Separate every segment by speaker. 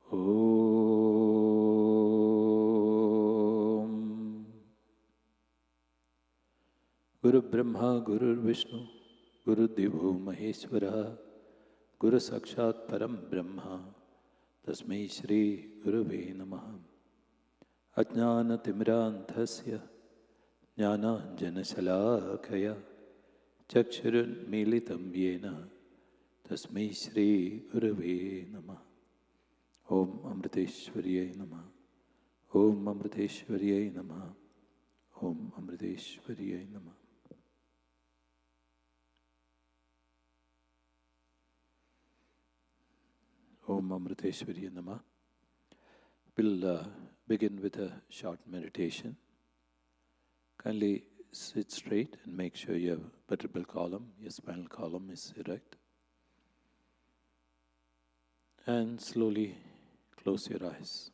Speaker 1: Om Guru Brahma Guru Vishnu Guru Devo Maheshwara Guru Sakshat Param Brahma Tasmai Shri Gurave Namaha Ajnana Timranthasya Jnana Janashalakaya Chakshurun Militam Yena Tasmai Shri Gurave Namaha Om Amriteshwariyai Namaha Om Amriteshwariyai Namaha Om Amriteshwariyai Namaha. Om Amriteshwariyai Namaha. We'll begin with a short meditation. Kindly sit straight and make sure your vertebral column, your spinal column is erect. And slowly close your eyes.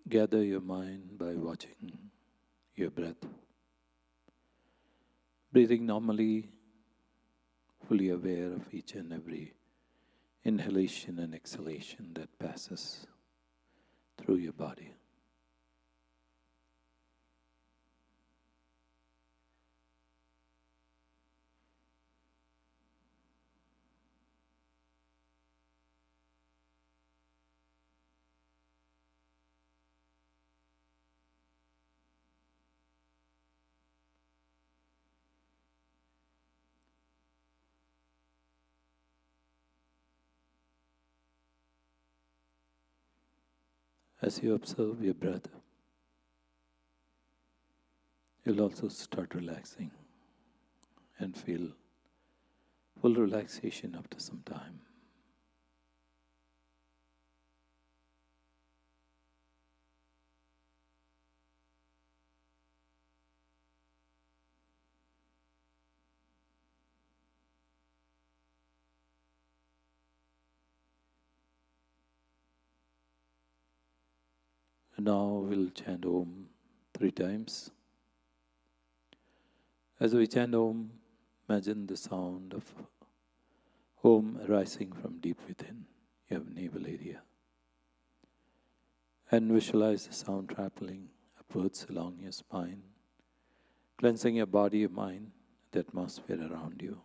Speaker 1: Gather your mind by watching your breath. Breathing normally, fully aware of each and every inhalation and exhalation that passes through your body. As you observe your breath, you'll also start relaxing and feel full relaxation after some time. Now we'll chant Om 3 times. As we chant Om, imagine the sound of Om arising from deep within your navel area. And visualize the sound traveling upwards along your spine, cleansing your body, your mind, the atmosphere around you.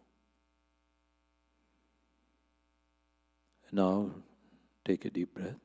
Speaker 1: Now take a deep breath.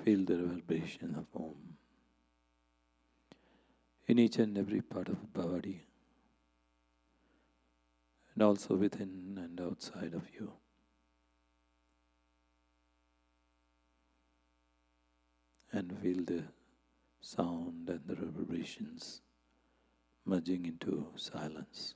Speaker 1: Feel the reverberation of Om in each and every part of the body, and also within and outside of you. And feel the sound and the reverberations merging into silence.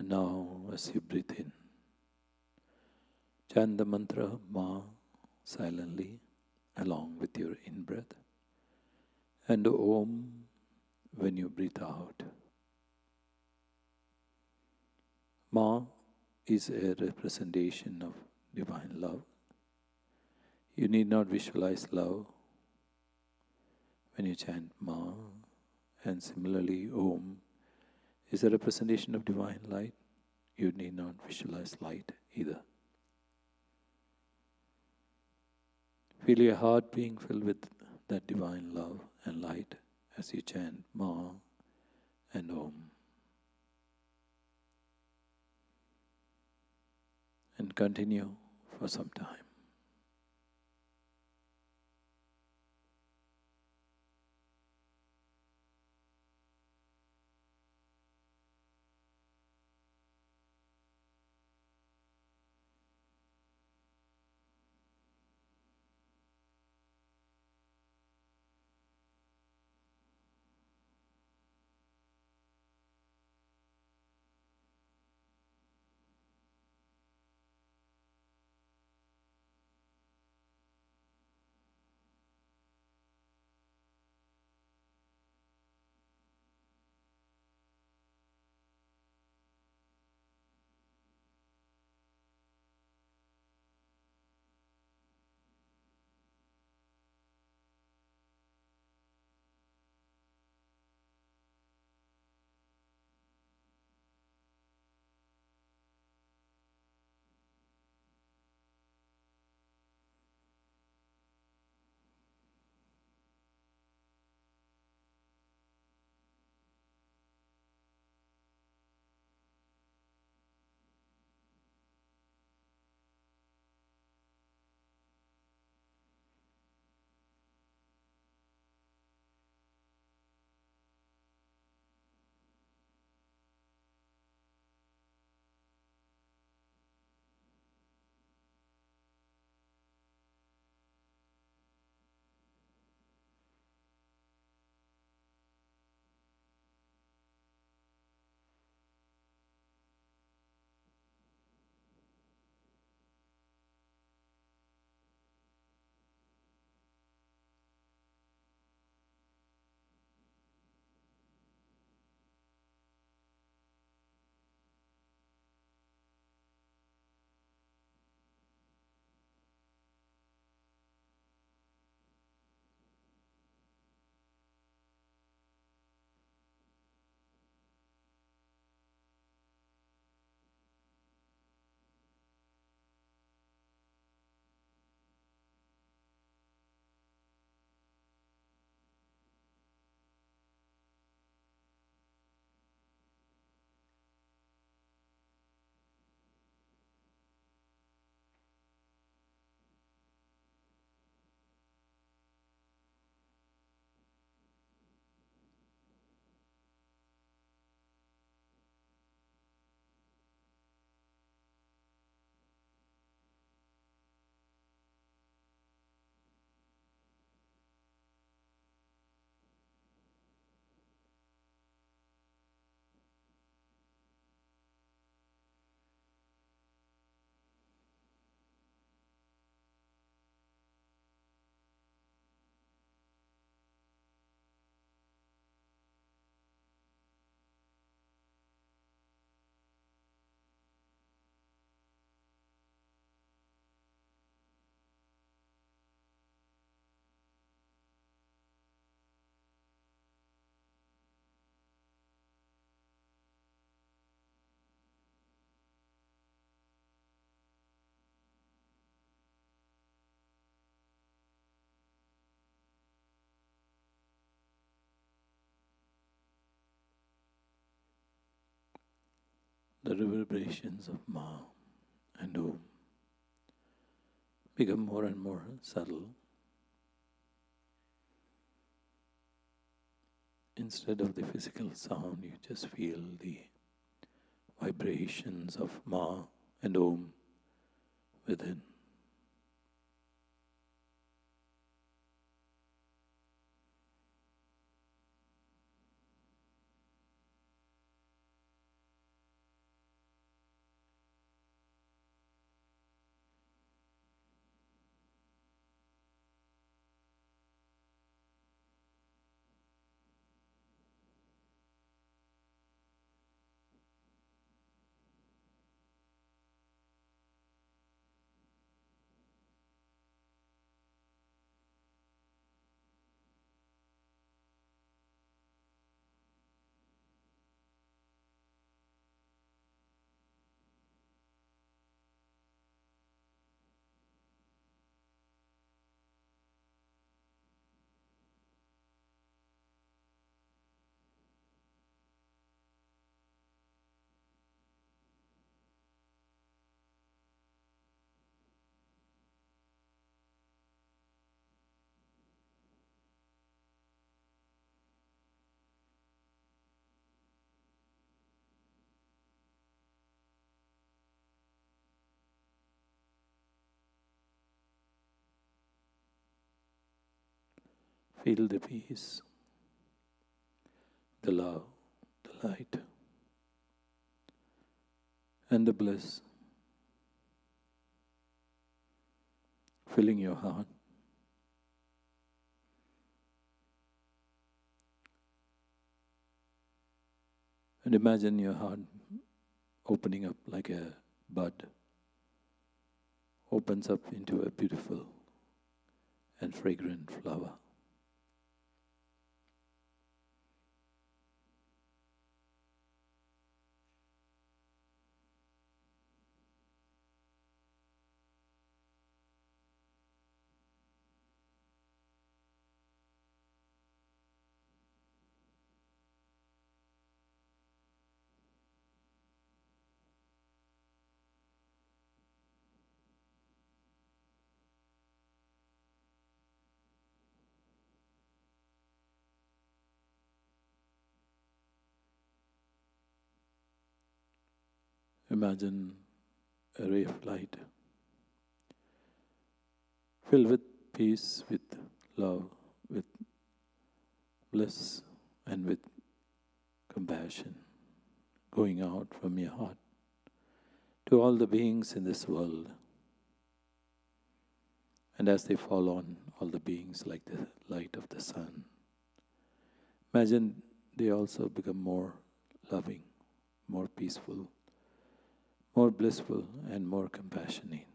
Speaker 1: And now, as you breathe in, chant the mantra Ma silently along with your in-breath, and Om when you breathe out. Ma is a representation of divine love. You need not visualize love when you chant Ma, and similarly Om is a representation of divine light. You need not visualize light either. Feel your heart being filled with that divine love and light as you chant Ma and Om. And continue for some time. The reverberations of Ma and Om become more and more subtle. Instead of the physical sound, you just feel the vibrations of Ma and Om within. Feel the peace, the love, the light, and the bliss filling your heart. And imagine your heart opening up like a bud, opens up into a beautiful and fragrant flower. Imagine a ray of light filled with peace, with love, with bliss, and with compassion going out from your heart to all the beings in this world. And as they fall on all the beings like the light of the sun, imagine they also become more loving, more peaceful, more blissful, and more compassionate.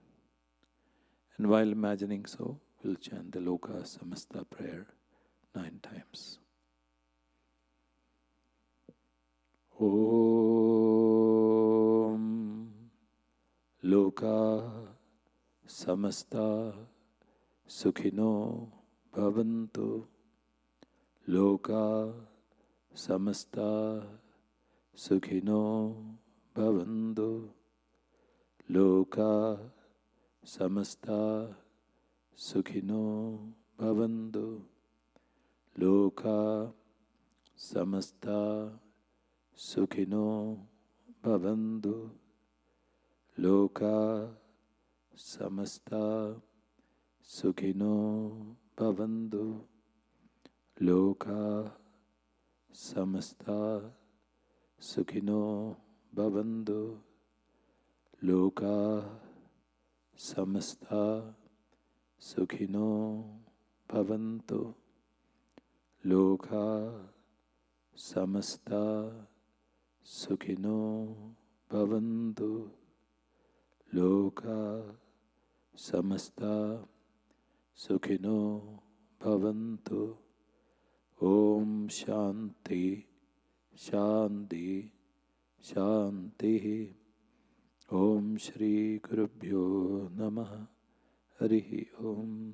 Speaker 1: And while imagining so, we'll chant the Loka Samasta prayer 9 times. Om Loka Samasta Sukhino Bhavantu. Loka Samasta Sukhino Bhavantu. Loka Samasta Sukhino Bhavantu. Loka Samasta Sukhino Bhavantu. Loka Samasta Sukhino Bhavantu. Loka Samasta Sukhino Bhavantu. Loka Samasta Sukhino Bhavantu. Loka Samasta Sukhino Bhavantu. Loka Samasta Sukhino Bhavantu. Om Shanti Shanti Shanti. Om Shri Gurubhyo Namaha. Harihi Om.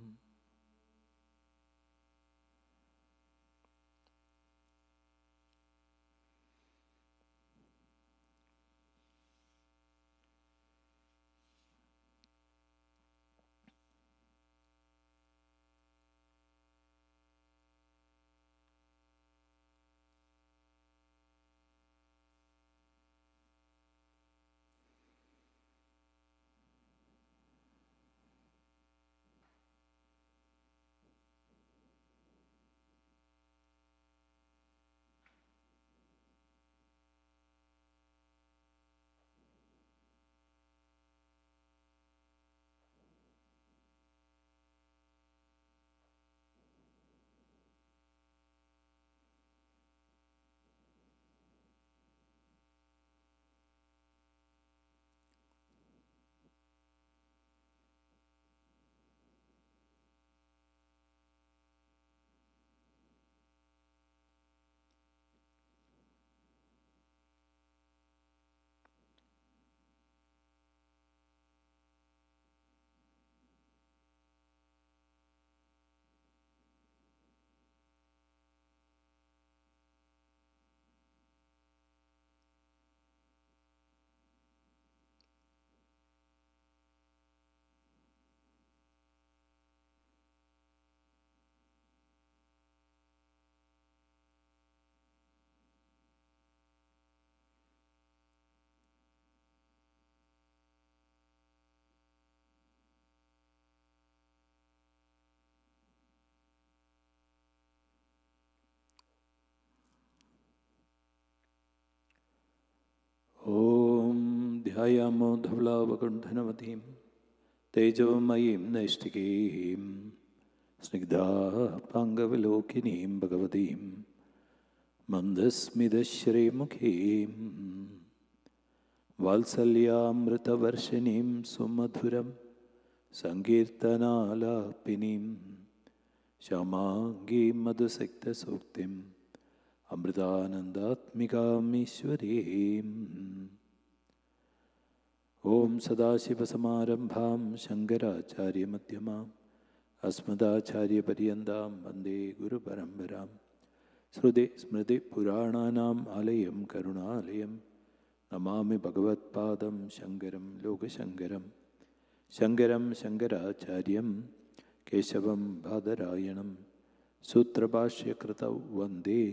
Speaker 1: छायामो धवलावकुण्ठनवतीं तेजोमयीं नैष्टिकीं स्निग्धापाङ्गविलोकिनीं भगवतीं मन्दस्मितश्रीमुखीं वात्सल्यामृतवर्षिणीं सुमधुरं सङ्कीर्तनालापिनीं श्यामाङ्गीं मधुसिक्तसूक्तिम् अमृतानन्दात्मिकामीश्वरीम् ॐ सदाशिवसमारम्भां शङ्कराचार्यमध्यमाम् अस्मदाचार्यपर्यन्तां वन्दे गुरुपरम्परां श्रुति स्मृतिपुराणानाम् आलयं करुणालयं नमामि भगवत्पादं शङ्करं लोकशङ्करं शङ्करं शङ्कराचार्यं केशवं बादरायणं सूत्रभाष्यकृतौ वन्दे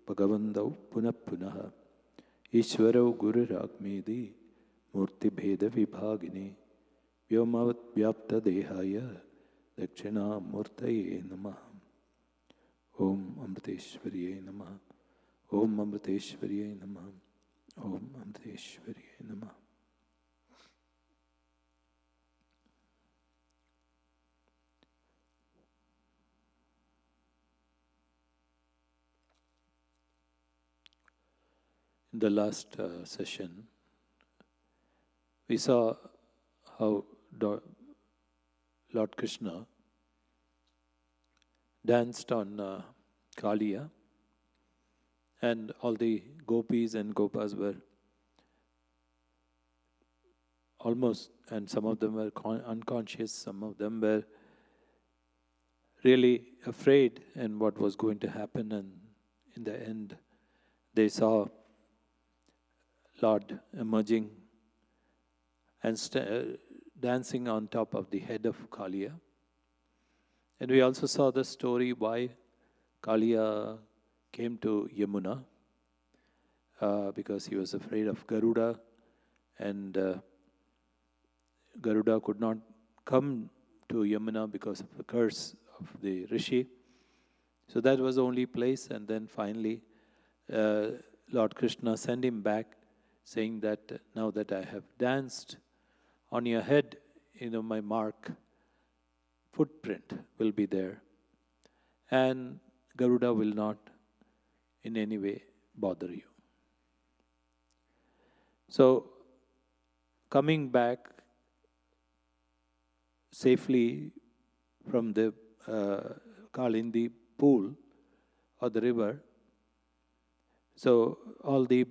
Speaker 1: भगवन्तौ पुनः पुनः ईश्वरौ गुरुरात्मेति मूर्तिभेदविभागिने व्योमवद्व्याप्तदेहाय दक्षिणामूर्तये नमः। ॐ अमृतेश्वर्यै नमः। ॐ अमृतेश्वर्यै नमः। ॐ अमृतेश्वर्यै नमः। In the last session, we saw how Lord Krishna danced on Kaliya, and all the gopis and gopas were almost, and some of them were unconscious, some of them were really afraid and what was going to happen, and in the end they saw Lord emerging and dancing on top of the head of Kaliya. And we also saw the story why Kaliya came to Yamuna, because he was afraid of Garuda, and Garuda could not come to Yamuna because of the curse of the Rishi. So that was the only place, and then finally Lord Krishna sent him back, saying that now that I have danced on your head, my mark, footprint will be there, and Garuda will not in any way bother you. So, coming back safely from the Kalindi pool or the river, so all the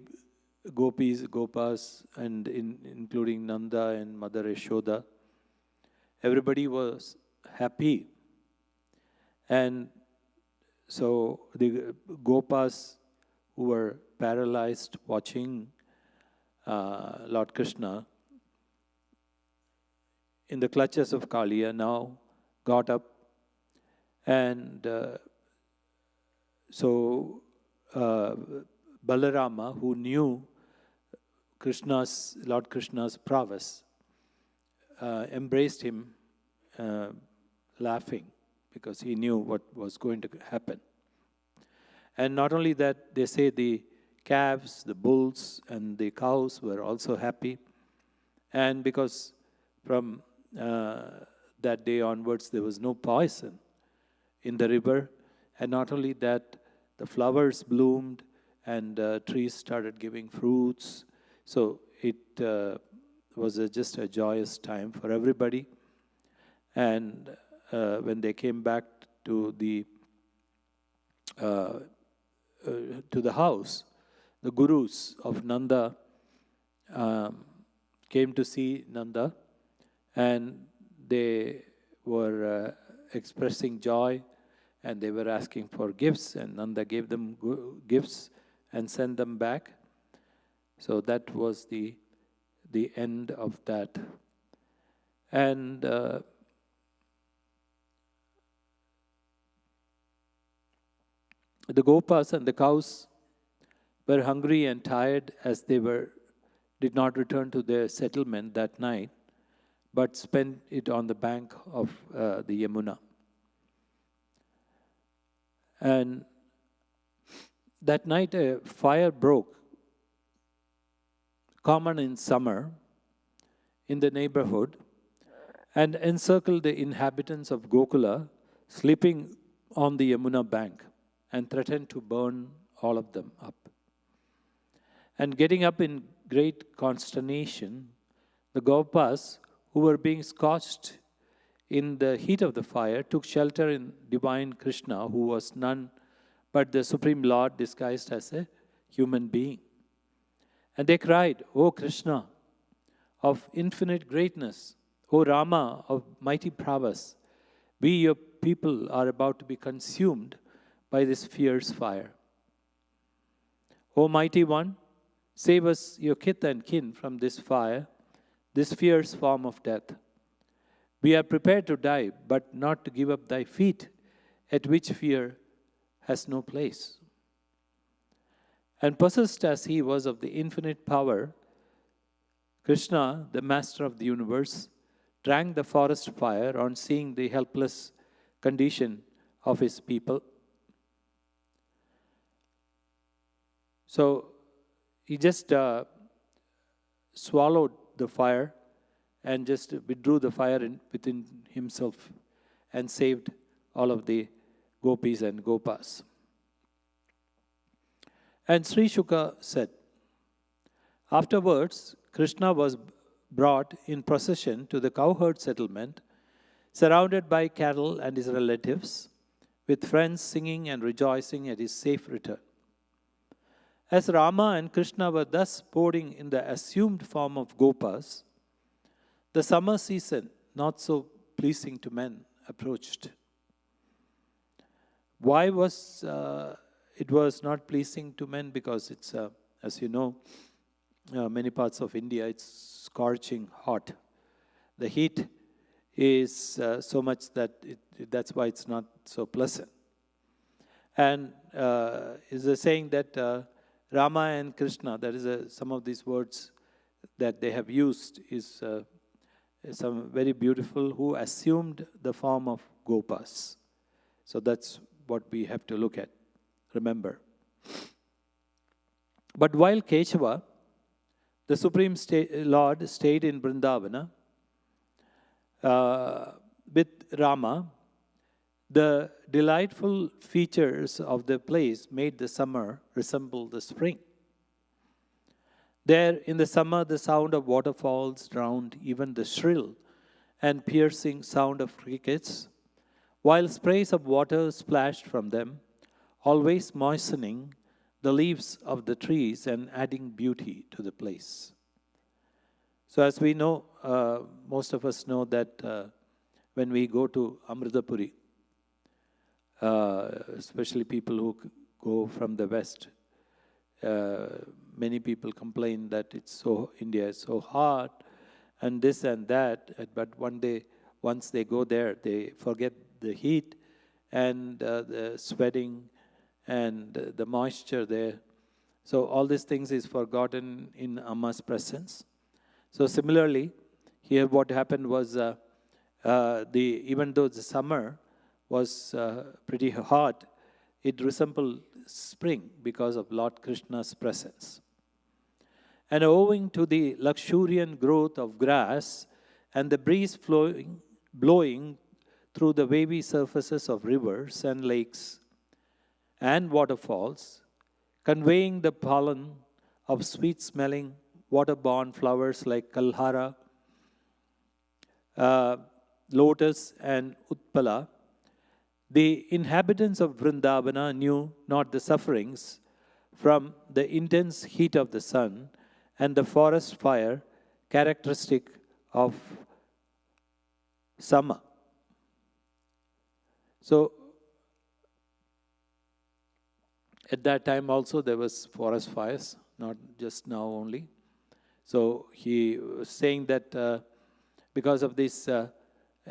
Speaker 1: gopis, gopas, and including Nanda and Mother Yashoda, everybody was happy. And so the gopas who were paralyzed watching Lord Krishna in the clutches of Kaliya now got up, and Balarama, who knew Lord Krishna's prowess, embraced him laughing, because he knew what was going to happen. And not only that, they say the calves, the bulls, and the cows were also happy. And because from that day onwards, there was no poison in the river. And not only that, the flowers bloomed, and trees started giving fruits. So it was just a joyous time for everybody. And when they came back to the house, the gurus of Nanda came to see Nanda, and they were expressing joy, and they were asking for gifts, and Nanda gave them gifts and sent them back. So that was the end of that. And the gopas and the cows were hungry and tired, as they did not return to their settlement that night, but spent it on the bank of the Yamuna. And that night a fire broke, common in summer, in the neighborhood and encircled the inhabitants of Gokula sleeping on the Yamuna bank and threatened to burn all of them up. And getting up in great consternation, the Gopas, who were being scorched in the heat of the fire, took shelter in divine Krishna, who was none but the Supreme Lord disguised as a human being. And they cried, O Krishna, of infinite greatness, O Rama, of mighty prowess, we, your people, are about to be consumed by this fierce fire. O mighty one, save us, your kith and kin, from this fire, this fierce form of death. We are prepared to die, but not to give up thy feet, at which fear has no place. And possessed as he was of the infinite power, Krishna, the master of the universe, drank the forest fire on seeing the helpless condition of his people. So he just swallowed the fire and just withdrew the fire within himself and saved all of the gopis and gopas. And Sri Shuka said, afterwards, Krishna was brought in procession to the cowherd settlement, surrounded by cattle and his relatives, with friends singing and rejoicing at his safe return. As Rama and Krishna were thus boarding in the assumed form of gopas, the summer season, not so pleasing to men, approached. Why was it was not pleasing to men? Because it's, as you know, many parts of India, it's scorching hot. The heat is so much that that's why it's not so pleasant. And is a saying that Rama and Krishna, that is some of these words that they have used is some very beautiful, who assumed the form of gopas. So that's what we have to look at, remember. But while Keshava, the Supreme Lord, stayed in Vrindavana with Rama, the delightful features of the place made the summer resemble the spring. There in the summer, the sound of waterfalls drowned even the shrill and piercing sound of crickets, while sprays of water splashed from them, always moistening the leaves of the trees and adding beauty to the place. So as we know, most of us know that when we go to Amritapuri, especially people who go from the west, many people complain that India is so hot and this and that, but once they go there, they forget the heat and the sweating and the moisture there. So all these things is forgotten in Amma's presence. So similarly, here what happened was, even though the summer was pretty hot, it resembled spring because of Lord Krishna's presence. And owing to the luxuriant growth of grass and the breeze blowing through the wavy surfaces of rivers and lakes and waterfalls, conveying the pollen of sweet-smelling water-borne flowers like kalhara, lotus and utpala, the inhabitants of Vrindavana knew not the sufferings from the intense heat of the sun and the forest fire characteristic of summer. So, at that time also there was forest fires, not just now only. So he was saying that because of this,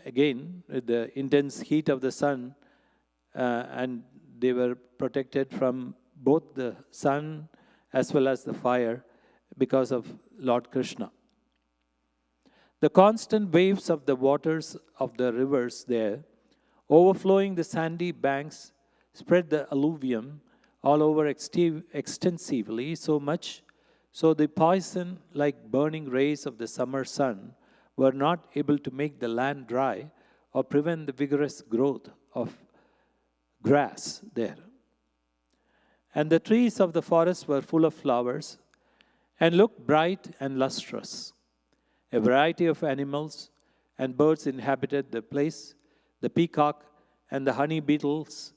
Speaker 1: again, the intense heat of the sun, and they were protected from both the sun as well as the fire because of Lord Krishna. The constant waves of the waters of the rivers there, overflowing the sandy banks, spread the alluvium all over extensively, so much so the poison like burning rays of the summer sun were not able to make the land dry or prevent the vigorous growth of grass there. And the trees of the forest were full of flowers and looked bright and lustrous. A variety of animals and birds inhabited the place. The peacock and the honey beetles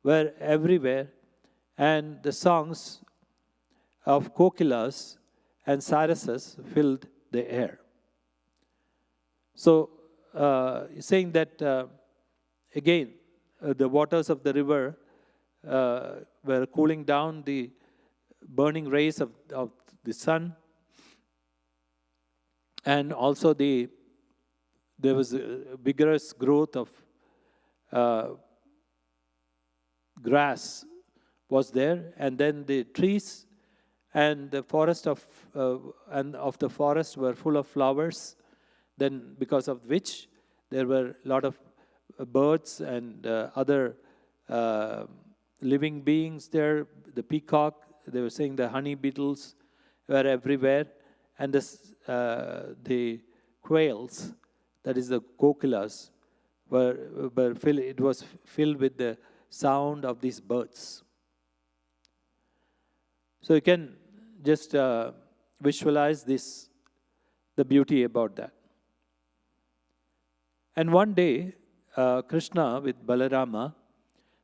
Speaker 1: were everywhere, and the songs of kokilas and sarasas filled the air. So, saying that again, the waters of the river were cooling down the burning rays of the sun, and also there was a vigorous growth of grass was there, and then the trees and the forest of the forest were full of flowers. Then, because of which there were a lot of birds and other living beings there. The peacock, they were saying the honey beetles were everywhere, and the quails, that is the kokilas, were filled. It was filled with the sound of these birds. So you can just visualize this, the beauty about that. And one day, Krishna with Balarama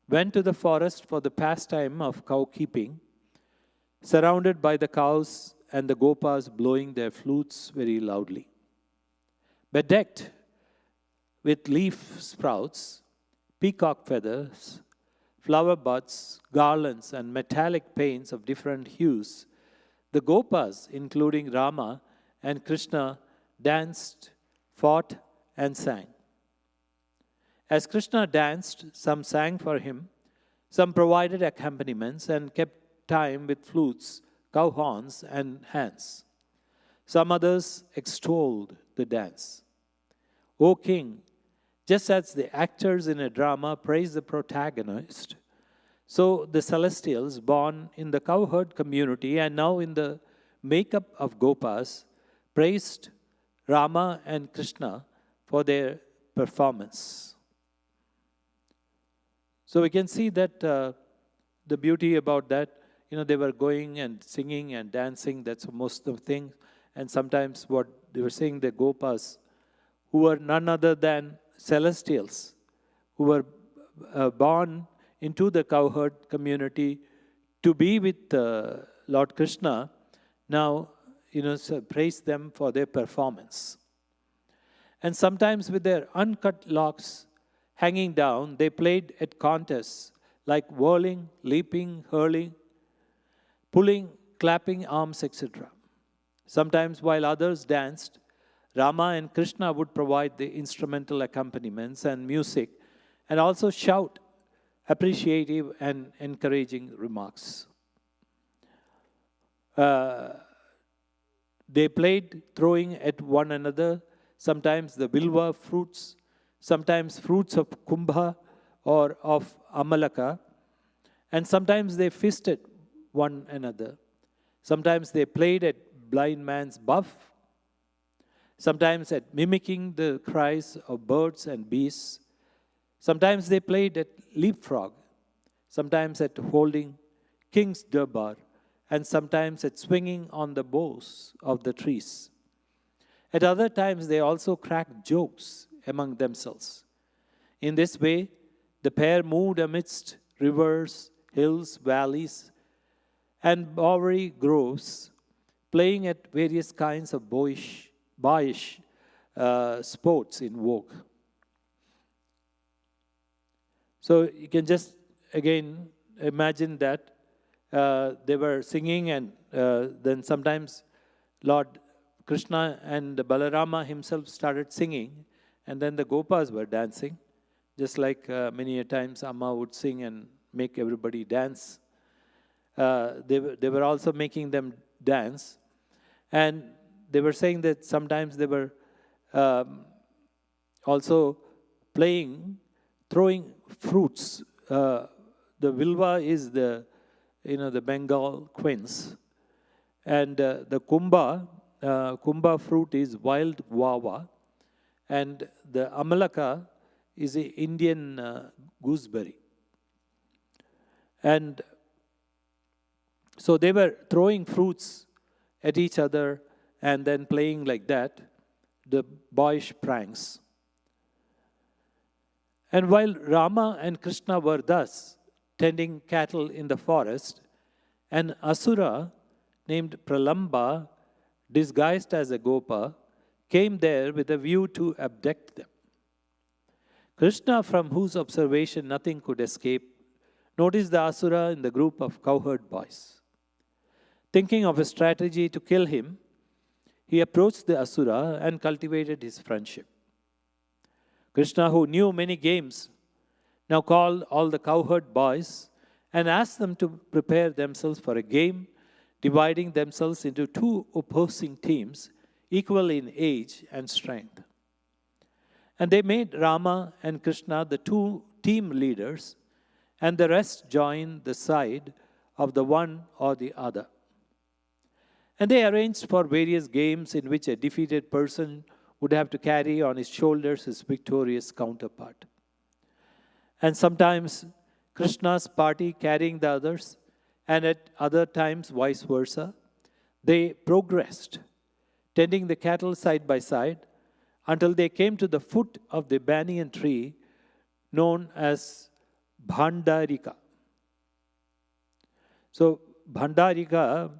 Speaker 1: went to the forest for the pastime of cow keeping, surrounded by the cows and the gopas blowing their flutes very loudly. Bedecked with leaf sprouts, peacock feathers, flower buds, garlands, and metallic paints of different hues, the gopas, including Rama and Krishna, danced, fought, and sang. As Krishna danced, some sang for him, some provided accompaniments and kept time with flutes, cow horns, and hands. Some others extolled the dance. O king, just as the actors in a drama praise the protagonist, so the celestials born in the cowherd community and now in the makeup of gopas praised Rama and Krishna for their performance. So we can see that the beauty about that, they were going and singing and dancing, that's most of the things. And sometimes what they were saying, the gopas, who were none other than celestials, who were born into the cowherd community to be with Lord Krishna, now, praise them for their performance. And sometimes with their uncut locks hanging down, they played at contests like whirling, leaping, hurling, pulling, clapping arms, etc. Sometimes while others danced, Rama and Krishna would provide the instrumental accompaniments and music and also shout appreciative and encouraging remarks. They played throwing at one another, sometimes the bilva fruits, sometimes fruits of kumbha or of amalaka, and sometimes they fisted one another. Sometimes they played at blind man's buff, sometimes at mimicking the cries of birds and beasts. Sometimes they played at leapfrog, sometimes at holding king's durbar, and sometimes at swinging on the boughs of the trees. At other times, they also cracked jokes among themselves. In this way, the pair moved amidst rivers, hills, valleys, and bowery groves, playing at various kinds of boyish sports in vogue. So you can just, again, imagine that they were singing, and then sometimes Lord Krishna and Balarama himself started singing, and then the gopas were dancing, just like many a times Amma would sing and make everybody dance. They were also making them dance, and they were saying that sometimes they were also playing, throwing fruits. The vilva is the Bengal quince, and the kumbha fruit is wild guava, and the amalaka is an Indian gooseberry. And so they were throwing fruits at each other and then playing like that, the boyish pranks. And while Rama and Krishna were thus tending cattle in the forest, an asura named Pralamba, disguised as a Gopa, came there with a view to abduct them. Krishna, from whose observation nothing could escape, noticed the asura in the group of cowherd boys. Thinking of a strategy to kill him, he approached the asura and cultivated his friendship. Krishna, who knew many games, now called all the cowherd boys and asked them to prepare themselves for a game, dividing themselves into two opposing teams, equal in age and strength. And they made Rama and Krishna the two team leaders, and the rest joined the side of the one or the other. And they arranged for various games in which a defeated person would have to carry on his shoulders his victorious counterpart. And sometimes Krishna's party carrying the others, and at other times vice versa. They progressed, tending the cattle side by side, until they came to the foot of the banyan tree known as Bhandarika. So, Bhandarika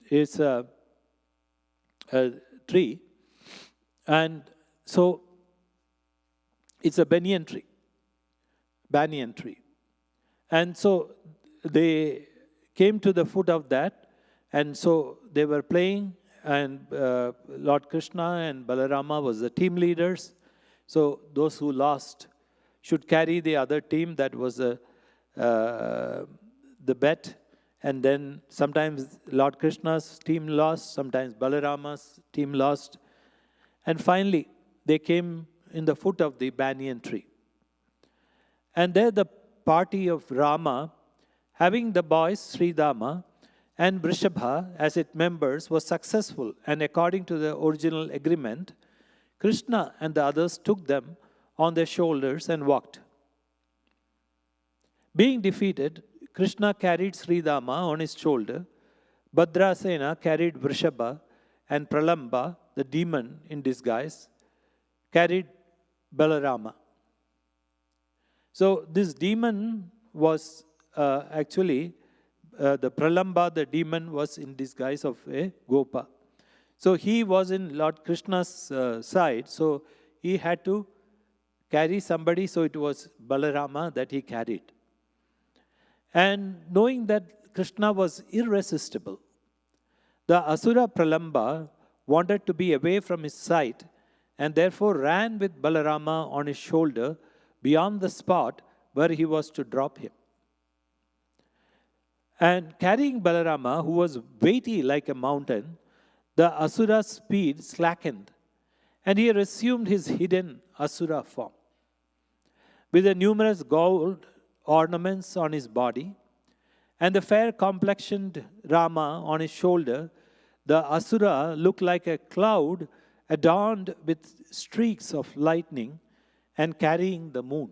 Speaker 1: is a tree, and so it's a banyan tree. And so they came to the foot of that, and so they were playing, and Lord Krishna and Balarama was the team leaders. So those who lost should carry the other team. That was the bet. And then sometimes Lord Krishna's team lost, sometimes Balarama's team lost. And finally, they came in the foot of the banyan tree. And there the party of Rama, having the boys Sridama and Vrishabha as its members, was successful. And according to the original agreement, Krishna and the others took them on their shoulders and walked. Being defeated, Krishna carried Sridama on his shoulder, Bhadrasena carried Vrishabha, and Pralamba, the demon in disguise, carried Balarama. So this demon was actually, the Pralamba, the demon, was in disguise of a Gopa. So he was in Lord Krishna's side, so he had to carry somebody, so it was Balarama that he carried. And knowing that Krishna was irresistible, the Asura Pralamba wanted to be away from his sight and therefore ran with Balarama on his shoulder beyond the spot where he was to drop him. And carrying Balarama, who was weighty like a mountain, the Asura's speed slackened, and he resumed his hidden Asura form. With the numerous gold ornaments on his body and the fair-complexioned Rama on his shoulder, the Asura looked like a cloud adorned with streaks of lightning and carrying the moon.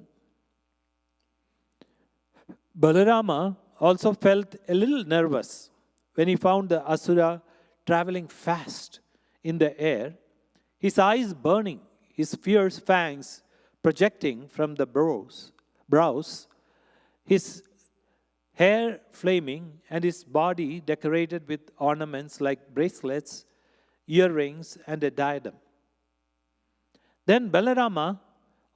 Speaker 1: Balarama also felt a little nervous when he found the Asura traveling fast in the air, his eyes burning, his fierce fangs projecting from the brows, his hair flaming, and his body decorated with ornaments like bracelets, earrings, and a diadem. Then Balarama,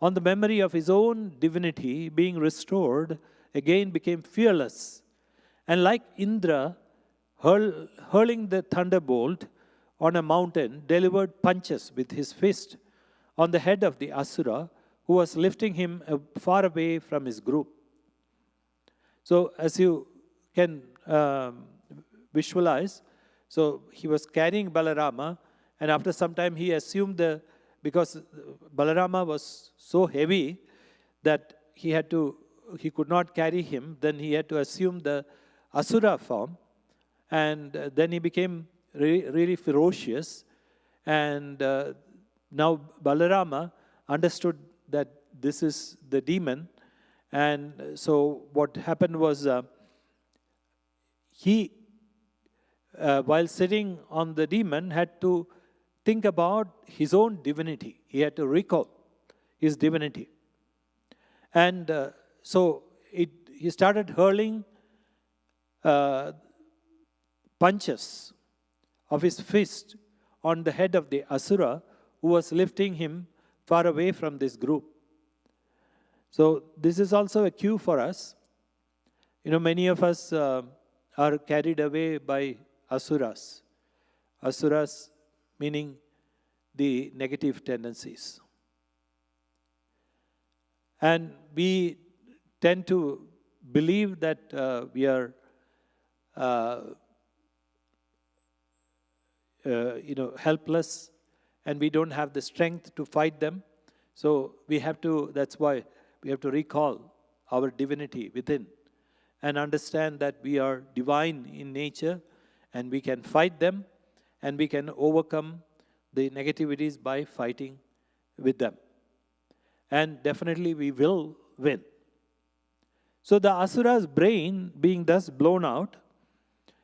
Speaker 1: on the memory of his own divinity being restored, again became fearless, and like Indra, hurling the thunderbolt on a mountain, delivered punches with his fist on the head of the Asura, who was lifting him far away from his group. So as you can visualize, so he was carrying Balarama, and after some time he assumed because Balarama was so heavy that he could not carry him, then he had to assume the Asura form, and then he became really ferocious, and now Balarama understood that this is the demon, and so what happened was he, while sitting on the demon, had to think about his own divinity. He had to recall his divinity. And so he started hurling punches of his fist on the head of the Asura who was lifting him far away from this group. So this is also a cue for us. Many of us are carried away by asuras. Asuras meaning the negative tendencies. And we tend to believe that we are helpless, and we don't have the strength to fight them. So that's why we have to recall our divinity within and understand that we are divine in nature, and we can fight them, and we can overcome the negativities by fighting with them. And definitely we will win. So the Asura's brain being thus blown out,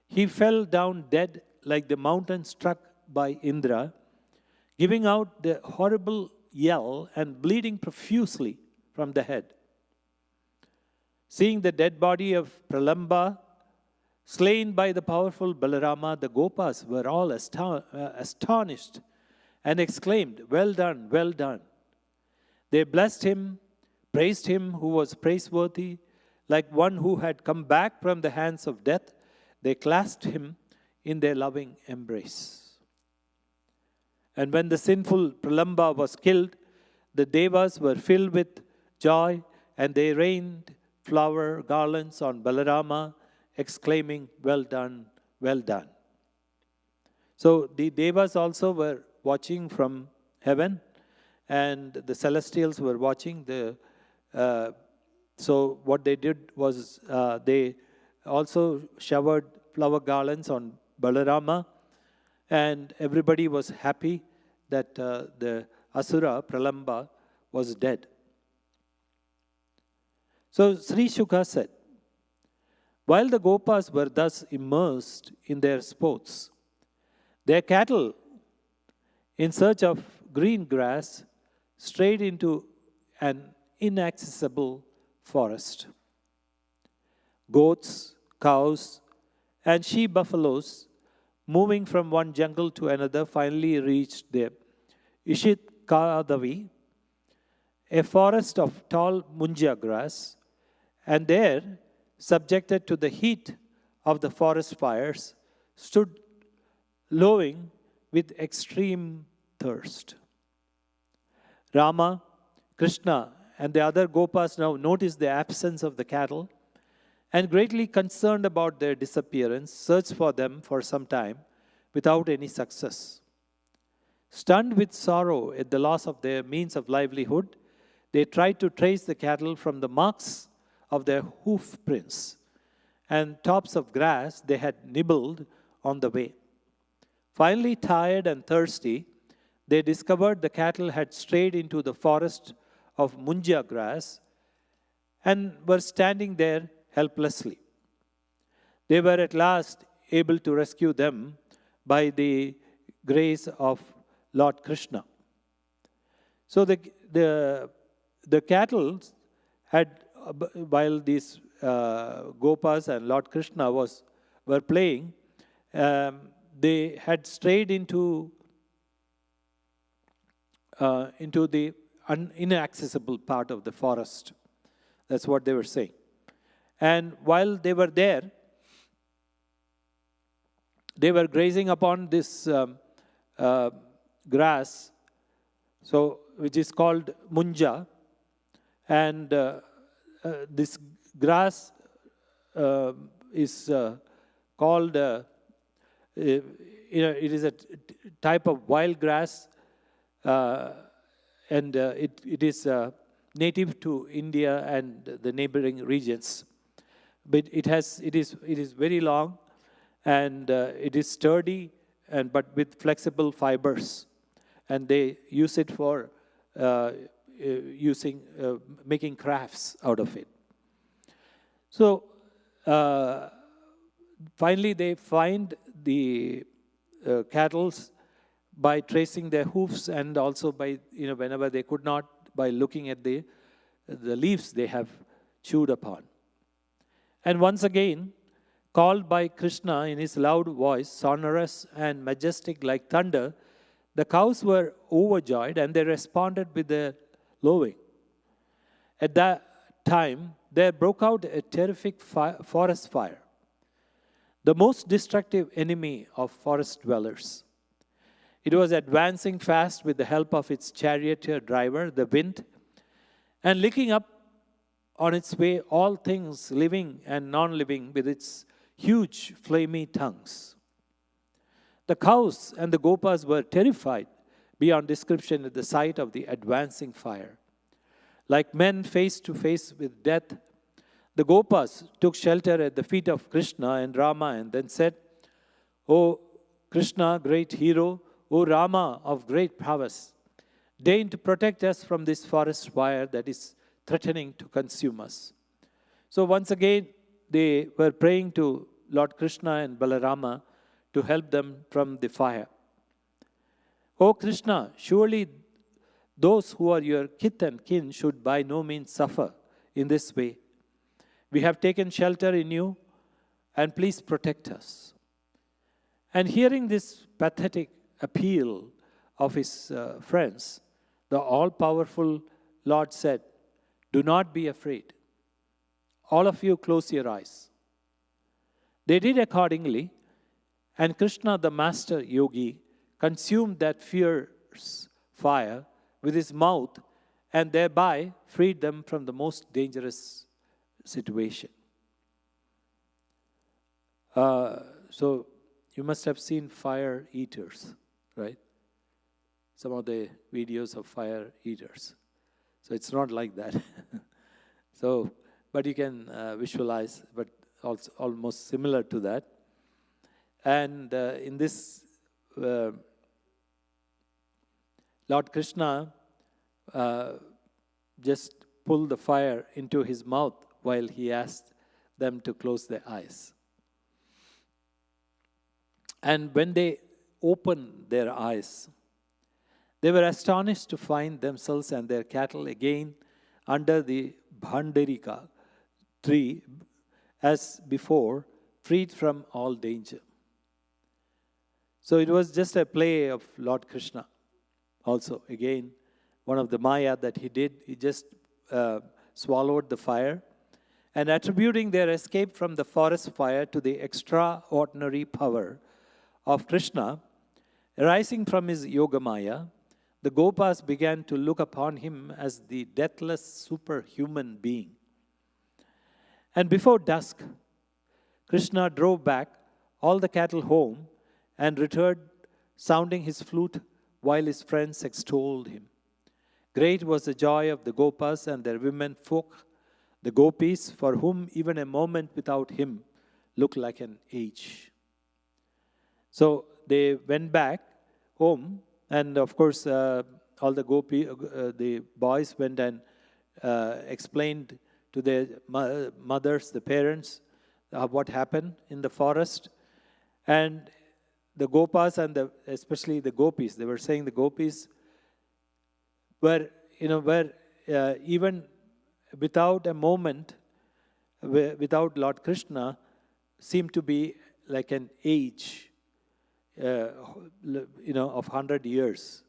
Speaker 1: he fell down dead like the mountain struck by Indra, giving out the horrible yell and bleeding profusely from the head. Seeing the dead body of Pralamba slain by the powerful Balarama, the Gopas were all astonished and exclaimed, "Well done, well done." They blessed him, praised him who was praiseworthy, like one who had come back from the hands of death. They clasped him in their loving embrace. And when the sinful Pralamba was killed, the Devas were filled with joy, and they rained flower garlands on Balarama, exclaiming, "Well done, well done." So the Devas also were watching from heaven, and the celestials were watching. So what they did was they also showered flower garlands on Balarama, and everybody was happy that the Asura, Pralamba, was dead. So Sri Shuka said, while the Gopas were thus immersed in their sports, their cattle, in search of green grass, strayed into an inaccessible forest. Goats, cows, and she-buffaloes, moving from one jungle to another, finally reached the Ishit Kadavi, a forest of tall munja grass, and there, subjected to the heat of the forest fires, stood lowing with extreme thirst. Rama, Krishna, and the other Gopas now noticed the absence of the cattle, and greatly concerned about their disappearance, searched for them for some time without any success. Stunned with sorrow at the loss of their means of livelihood, they tried to trace the cattle from the marks of their hoof prints and tops of grass they had nibbled on the way. Finally, tired and thirsty, they discovered the cattle had strayed into the forest of munja grass and were standing there helplessly. They were at last able to rescue them by the grace of Lord Krishna. So the cattle had, while these Gopas and Lord Krishna were playing, they had strayed into the inaccessible part of the forest. That's what they were saying. And while they were there, they were grazing upon this grass, which is called munja. And this grass is called, it is a type of wild grass, and it is native to India and the neighboring regions. But it is very long, and it is sturdy, but with flexible fibers. and they use it for making crafts out of it. So finally they find the cattle by tracing their hoofs, and also by, whenever they could not, by looking at the leaves they have chewed upon. And once again, called by Krishna in his loud voice, sonorous and majestic like thunder, the cows were overjoyed and they responded with their lowing. At that time, there broke out a terrific forest fire, the most destructive enemy of forest dwellers. It was advancing fast with the help of its charioteer driver, the wind, and licking up on its way all things living and non-living with its huge flamy tongues. The cows and the gopas were terrified beyond description at the sight of the advancing fire. Like men face to face with death, the gopas took shelter at the feet of Krishna and Rama and then said, "O Krishna, great hero, O Rama of great prowess, deign to protect us from this forest fire that is threatening to consume us." So once again, they were praying to Lord Krishna and Balarama to help them from the fire. "O Krishna, surely those who are your kith and kin should by no means suffer in this way. We have taken shelter in you, and please protect us." And hearing this pathetic appeal of his friends, the all-powerful Lord said, "Do not be afraid. All of you close your eyes." They did accordingly, and Krishna, the master yogi, consumed that fierce fire with his mouth and thereby freed them from the most dangerous situation. So you must have seen fire eaters, right? Some of the videos of fire eaters. So it's not like that. So, but you can visualize, but also almost similar to that. And in this, Lord Krishna just pulled the fire into his mouth while he asked them to close their eyes. And when they opened their eyes, they were astonished to find themselves and their cattle again under the bhandarika tree as before, freed from all danger. So it was just a play of Lord Krishna. Also, again, one of the Maya that he did, he just swallowed the fire, and attributing their escape from the forest fire to the extraordinary power of Krishna arising from his Yoga Maya, the Gopas began to look upon him as the deathless superhuman being. And before dusk, Krishna drove back all the cattle home and returned, sounding his flute while his friends extolled him. Great was the joy of the Gopas and their women folk, the gopis, for whom even a moment without him looked like an age. So they went back home, and of course, all the the boys went and explained to their mothers, the parents, what happened in the forest. And the Gopas and especially the gopis, they were saying the gopis were, even without a moment, without Lord Krishna, seemed to be like an age, of 100 years.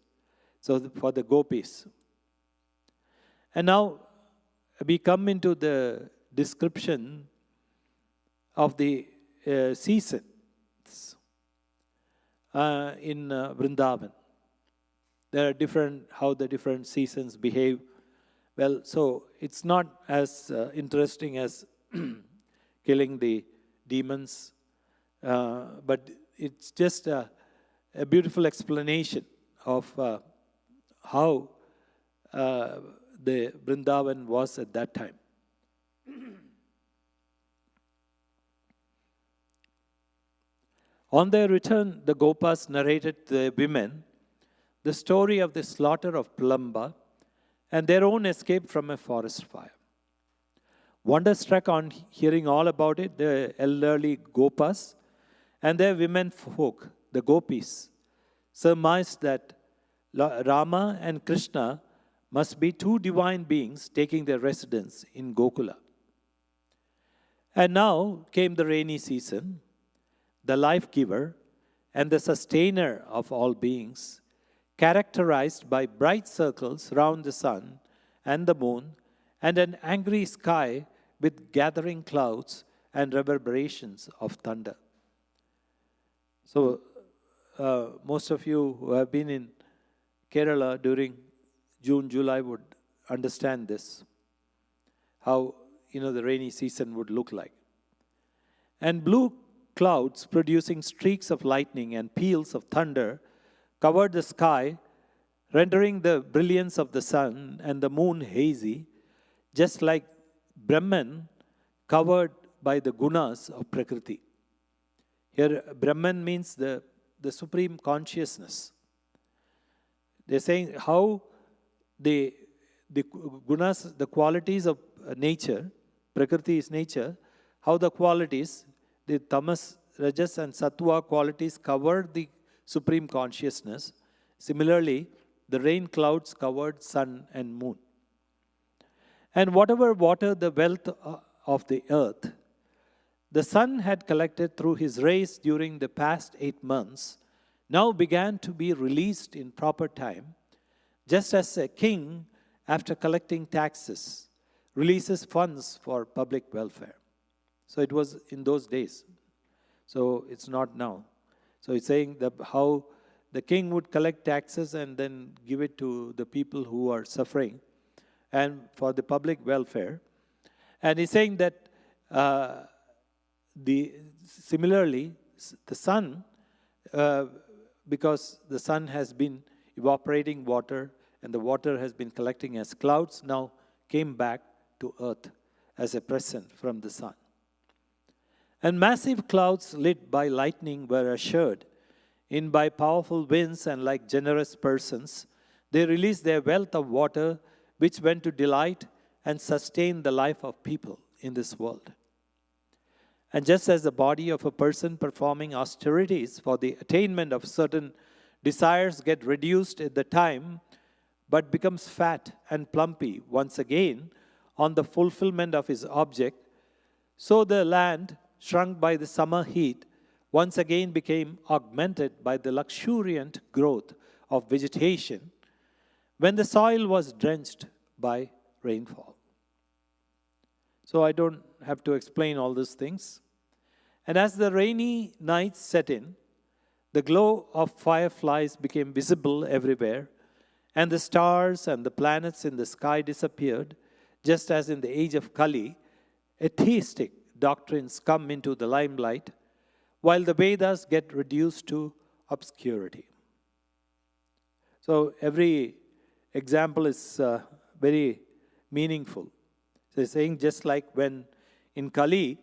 Speaker 1: So for the gopis. And now we come into the description of the seasons in Vrindavan. There are how the different seasons behave. Well, so it's not as interesting as killing the demons, but it's just a beautiful explanation of how the Vrindavan was at that time. On their return, the Gopas narrated to the women the story of the slaughter of Plumba and their own escape from a forest fire. Wonderstruck on hearing all about it, the elderly Gopas and their women folk, the Gopis, surmised that Rama and Krishna must be two divine beings taking their residence in Gokula. And now came the rainy season, the life giver and the sustainer of all beings, characterized by bright circles round the sun and the moon, and an angry sky with gathering clouds and reverberations of thunder. So, most of you who have been in Kerala during June, July would understand this, how the rainy season would look like. And blue clouds producing streaks of lightning and peals of thunder covered the sky, rendering the brilliance of the sun and the moon hazy, just like Brahman covered by the gunas of Prakriti. Here, Brahman means the supreme consciousness. They're saying how the gunas, the qualities of nature, Prakriti is nature, how the qualities, the tamas, rajas and sattva qualities covered the supreme consciousness. Similarly, the rain clouds covered sun and moon. And whatever water the wealth of the earth, the sun had collected through his rays during the past 8 months, now began to be released in proper time, just as a king, after collecting taxes, releases funds for public welfare. So it was in those days. So it's not now. So it's saying that how the king would collect taxes and then give it to the people who are suffering and for the public welfare. And he's saying that similarly, the sun, because the sun has been evaporating water and the water has been collecting as clouds, now came back to earth as a present from the sun. And massive clouds lit by lightning were ushered in by powerful winds, and like generous persons, they released their wealth of water, which went to delight and sustain the life of people in this world. And just as the body of a person performing austerities for the attainment of certain desires get reduced at the time, but becomes fat and plumpy once again on the fulfillment of his object, so the land, shrunk by the summer heat, once again became augmented by the luxuriant growth of vegetation when the soil was drenched by rainfall. So I don't have to explain all these things. And as the rainy nights set in, the glow of fireflies became visible everywhere, and the stars and the planets in the sky disappeared, just as in the age of Kali, atheistic doctrines come into the limelight, while the Vedas get reduced to obscurity. So every example is very meaningful. So it's saying just like when in Kali,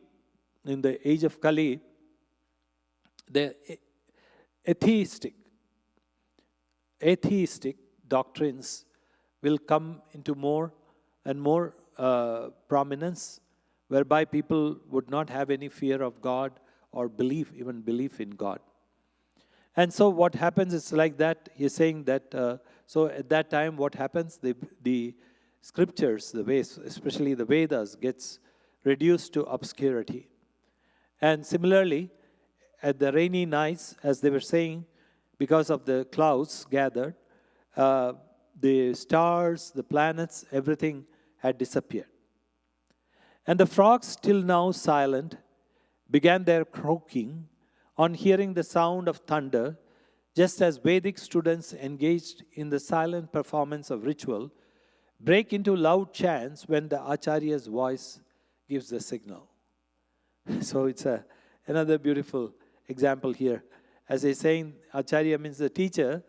Speaker 1: in the age of Kali, the atheistic doctrines will come into more and more prominence, whereby people would not have any fear of God or even belief in God. And so what happens is like that, he's saying that, so at that time what happens, the scriptures, especially the Vedas, gets reduced to obscurity. And similarly, at the rainy nights, as they were saying, because of the clouds gathered, the stars, the planets, everything had disappeared. And the frogs, till now silent, began their croaking on hearing the sound of thunder, just as Vedic students engaged in the silent performance of ritual break into loud chants when the Acharya's voice gives the signal. So it's another beautiful example here. As they're saying, Acharya means the teacher.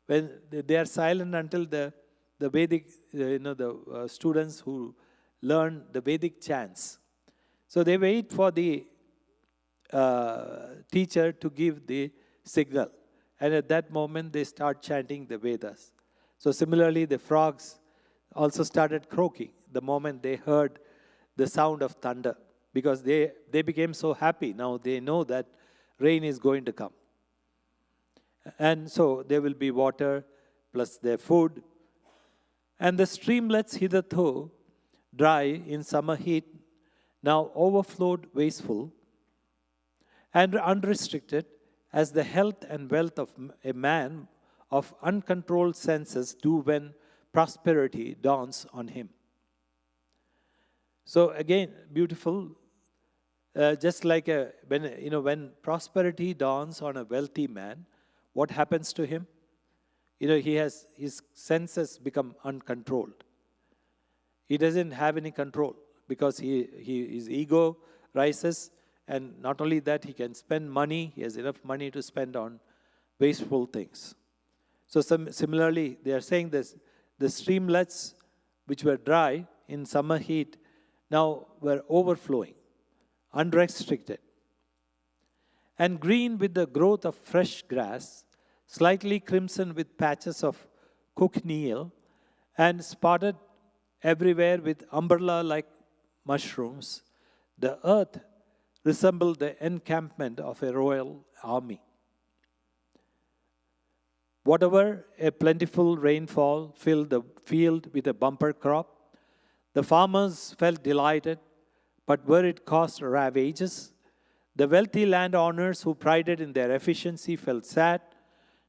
Speaker 1: When they are silent until the Vedic, the students who learn the Vedic chants. So they wait for the teacher to give the signal.
Speaker 2: and at that moment they start chanting the Vedas. So similarly, the frogs also started croaking the moment they heard the sound of thunder, because they became so happy. Now they know that rain is going to come. And so there will be water plus their food. And the streamlets hitherto dry in summer heat now overflowed wasteful and unrestricted as the health and wealth of a man of uncontrolled senses do when prosperity dawns on him. So again, beautiful. Just like when prosperity dawns on a wealthy man, what happens to him? His senses become uncontrolled. He doesn't have any control because his ego rises, and not only that, he can spend money. He has enough money to spend on wasteful things. So similarly, they are saying this: the streamlets which were dry in summer heat now were overflowing, unrestricted, and green with the growth of fresh grass, slightly crimson with patches of cochineal, and spotted everywhere with umbrella-like mushrooms. The earth resembled the encampment of a royal army. Whatever a plentiful rainfall filled the field with a bumper crop, the farmers felt delighted, but where it caused ravages, the wealthy landowners who prided in their efficiency felt sad,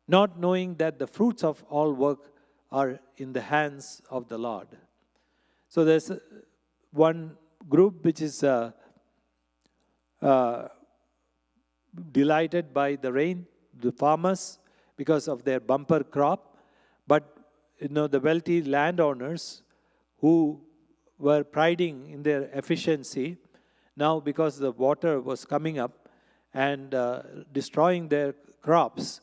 Speaker 2: not knowing that the fruits of all work are in the hands of the Lord. So there's one group which is delighted by the rain, the farmers, because of their bumper crop. But the wealthy landowners who were priding in their efficiency, now because the water was coming up and destroying their crops.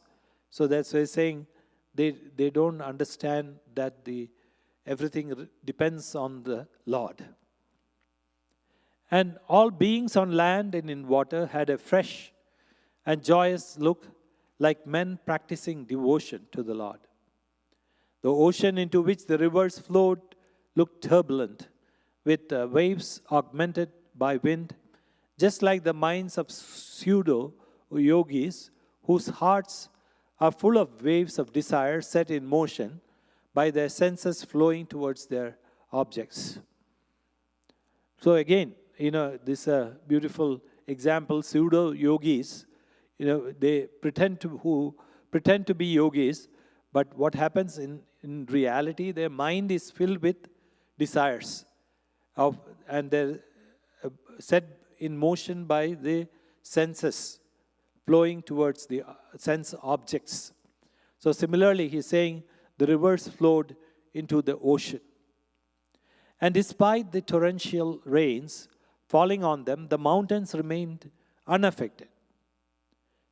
Speaker 2: So that's why saying they don't understand that everything depends on the Lord. And all beings on land and in water had a fresh and joyous look, like men practicing devotion to the Lord. The ocean into which the rivers flowed looked turbulent, with waves augmented by wind, just like the minds of pseudo-yogis whose hearts are full of waves of desire set in motion by their senses flowing towards their objects. So again, this beautiful example, pseudo-yogis, they pretend to be yogis, but what happens in reality, their mind is filled with desires, and they're set in motion by the senses flowing towards the sense objects. So similarly, he's saying the rivers flowed into the ocean. And despite the torrential rains falling on them, the mountains remained unaffected.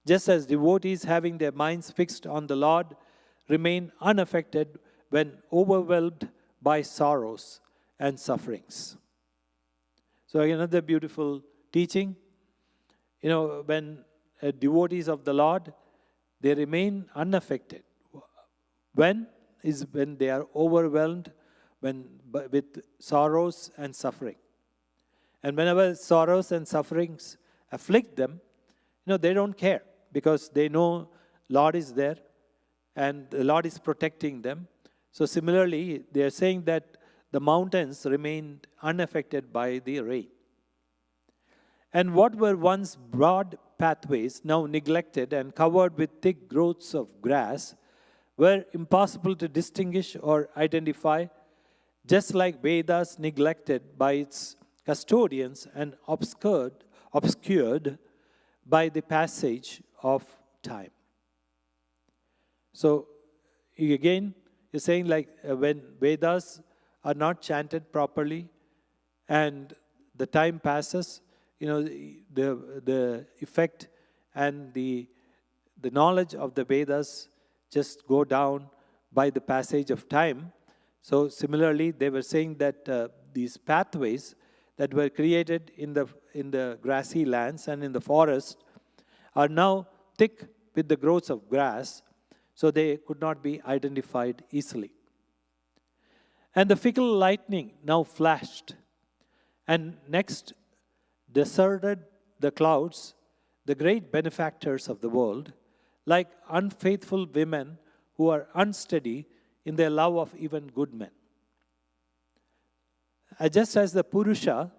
Speaker 2: Just as devotees having their minds fixed on the Lord remain unaffected when overwhelmed by sorrows and sufferings. So another beautiful teaching, when devotees of the Lord, they remain unaffected. When they are overwhelmed with sorrows and suffering. And whenever sorrows and sufferings afflict them, they don't care, because they know Lord is there and the Lord is protecting them. So similarly, they are saying that the mountains remained unaffected by the rain. And what were once broad pathways, now neglected and covered with thick growths of grass, were impossible to distinguish or identify, just like Vedas neglected by its custodians and obscured by the passage of time. So again, you're saying like when Vedas are not chanted properly and the time passes, the effect and the knowledge of the Vedas just go down by the passage of time. So similarly, they were saying that these pathways that were created in the grassy lands and in the forest are now thick with the growths of grass, so they could not be identified easily. And the fickle lightning now flashed, and next deserted the clouds, the great benefactors of the world, like unfaithful women who are unsteady in their love of even good men. Just as the Purusha,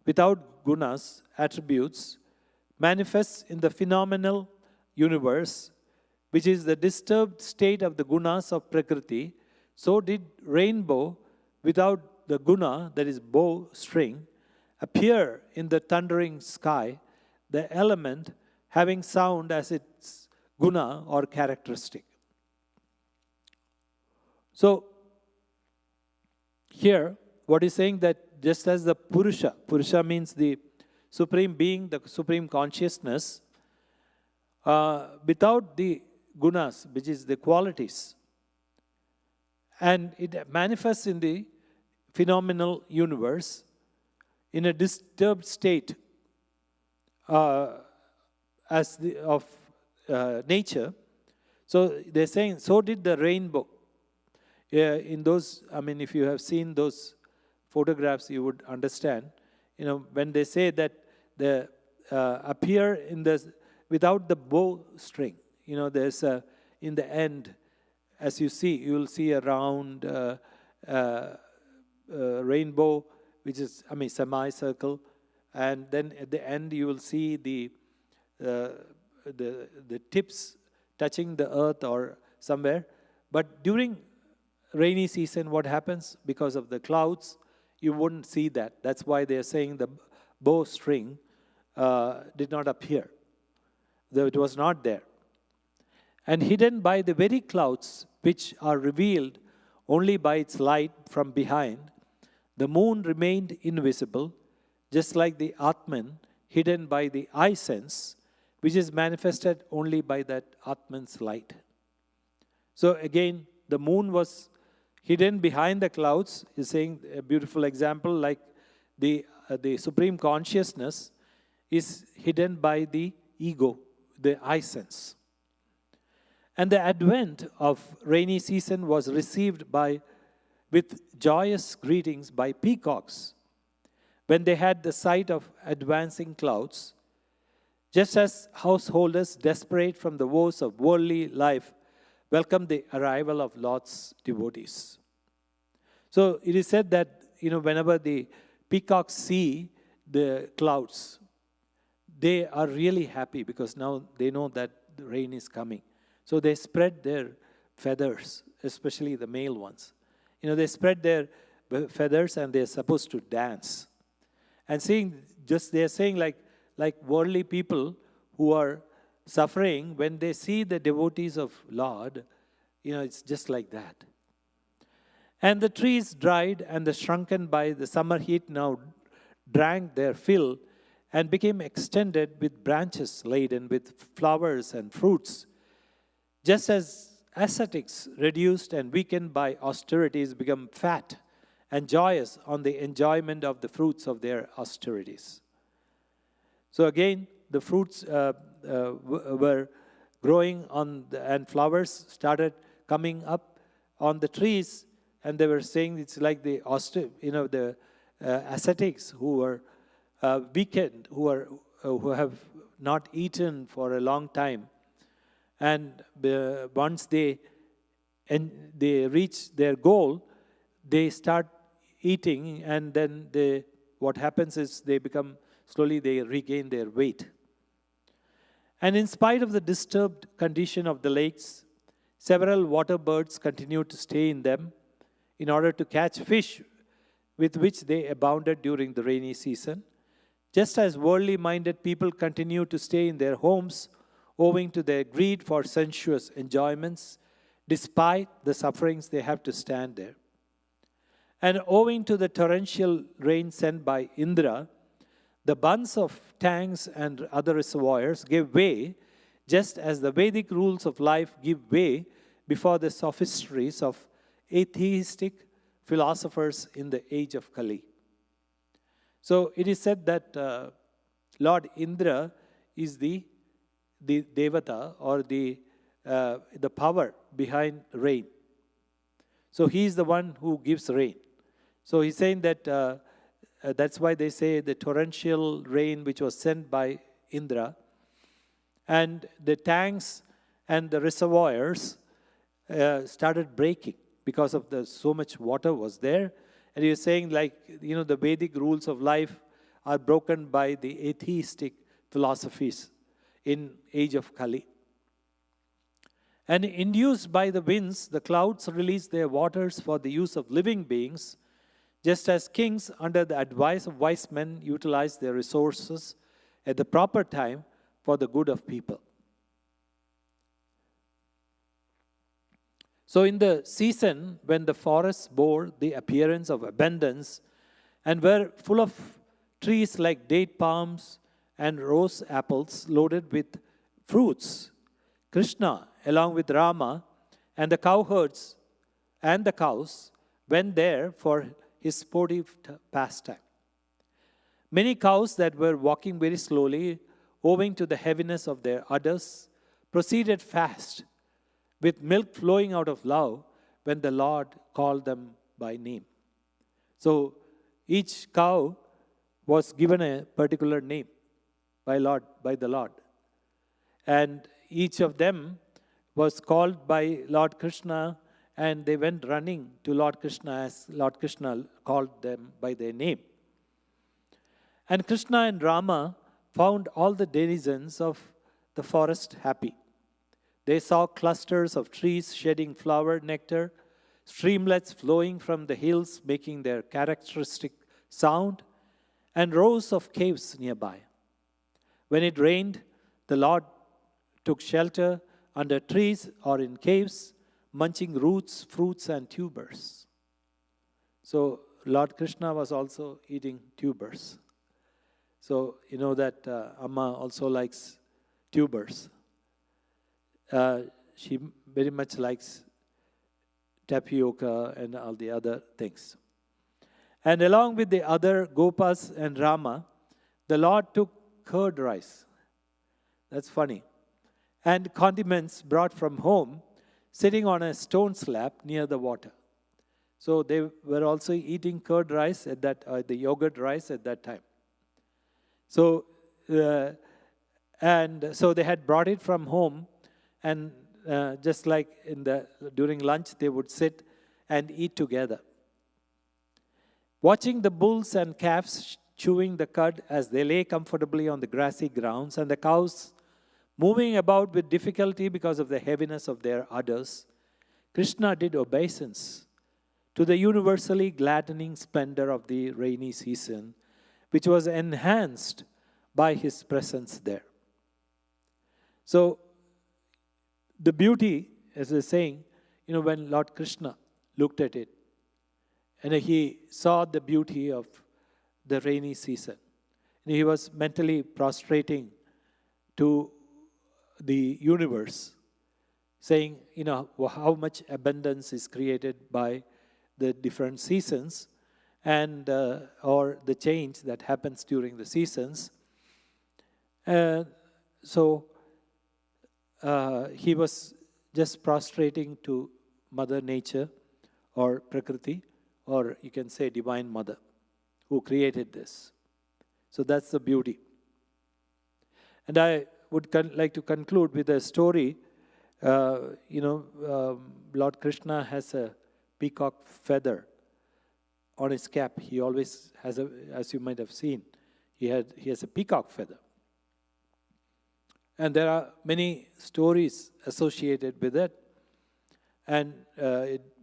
Speaker 2: without gunas, attributes, manifests in the phenomenal universe, which is the disturbed state of the gunas of Prakriti, so did rainbow without the guna, that is bow string, appear in the thundering sky, the element having sound as its guna or characteristic. So, here, what is saying that just as the Purusha means the supreme being, the supreme consciousness, without the gunas, which is the qualities, and it manifests in the phenomenal universe in a disturbed state of nature. So they're saying, so did the rainbow. In those, if you have seen those photographs, you would understand. When they say that the appear in the without the bow string. There's in the end, as you see, you will see a round rainbow, which is semicircle, and then at the end you will see the tips touching the earth or somewhere. But during rainy season, what happens? Because of the clouds, you wouldn't see that. That's why they are saying the bow string did not appear. Though it was not there. And hidden by the very clouds, which are revealed only by its light from behind, the moon remained invisible, just like the Atman, hidden by the eye sense, which is manifested only by that Atman's light. So again, the moon was hidden behind the clouds, is saying a beautiful example, like the supreme consciousness is hidden by the ego, the eye sense. And the advent of rainy season was received with joyous greetings by peacocks when they had the sight of advancing clouds, just as householders desperate from the woes of worldly life welcome the arrival of Lord's devotees. So it is said that, whenever the peacocks see the clouds, they are really happy because now they know that the rain is coming. So they spread their feathers, especially the male ones. They spread their feathers and they're supposed to dance. And they're saying like worldly people who are suffering, when they see the devotees of Lord, it's just like that. And the trees dried and the shrunken by the summer heat now drank their fill and became extended with branches laden with flowers and fruits. Just as ascetics, reduced and weakened by austerities, become fat and joyous on the enjoyment of the fruits of their austerities. So again, the fruits were growing and flowers started coming up on the trees, and they were saying it's like the ascetics who were weakened, who have not eaten for a long time, and once they reach their goal, they start eating, and then what happens is they regain their weight. And in spite of the disturbed condition of the lakes, several water birds continued to stay in them in order to catch fish with which they abounded during the rainy season, just as worldly-minded people continue to stay in their homes owing to their greed for sensuous enjoyments, despite the sufferings they have to stand there. And owing to the torrential rain sent by Indra, the bunds of tanks and other reservoirs gave way, just as the Vedic rules of life give way before the sophistries of atheistic philosophers in the age of Kali. So it is said that Lord Indra is the Devata, or the power behind rain. So he is the one who gives rain. So he's saying that that's why they say the torrential rain which was sent by Indra, and the tanks and the reservoirs started breaking because of so much water was there. And he was saying, like, the Vedic rules of life are broken by the atheistic philosophies in age of Kali. And induced by the winds, the clouds release their waters for the use of living beings, just as kings, under the advice of wise men, utilize their resources at the proper time for the good of people. So in the season when the forests bore the appearance of abundance and were full of trees like date palms and rose apples loaded with fruits, Krishna, along with Rama and the cowherds and the cows, went there for his sportive pastime. Many cows that were walking very slowly, owing to the heaviness of their udders, proceeded fast, with milk flowing out of love when the Lord called them by name. So each cow was given a particular name by the Lord. And each of them was called by Lord Krishna, and they went running to Lord Krishna as Lord Krishna called them by their name. And Krishna and Rama found all the denizens of the forest happy. They saw clusters of trees shedding flower nectar, streamlets flowing from the hills making their characteristic sound, and rows of caves nearby. When it rained, the Lord took shelter under trees or in caves, munching roots, fruits, and tubers. So Lord Krishna was also eating tubers. So you know that Amma also likes tubers. She very much likes tapioca and all the other things. And along with the other Gopas and Rama, the Lord took curd rice. That's funny. And condiments brought from home, sitting on a stone slab near the water. So they were also eating curd rice at that, the yogurt rice at that time. So, and so they had brought it from home, and just like during lunch, they would sit and eat together. Watching the bulls and calves chewing the cud as they lay comfortably on the grassy grounds, and the cows moving about with difficulty because of the heaviness of their udders, Krishna did obeisance to the universally gladdening splendor of the rainy season, which was enhanced by his presence there. So, the beauty, as I was saying, when Lord Krishna looked at it, and he saw the beauty of the rainy season, and he was mentally prostrating to the universe, saying, how much abundance is created by the different seasons, and or the change that happens during the seasons. So he was just prostrating to Mother Nature, or Prakriti, or you can say Divine Mother, who created this. So that's the beauty. And I would like to conclude with a story. Lord Krishna has a peacock feather on his cap. He always has as you might have seen, he has a peacock feather. And there are many stories associated with it. And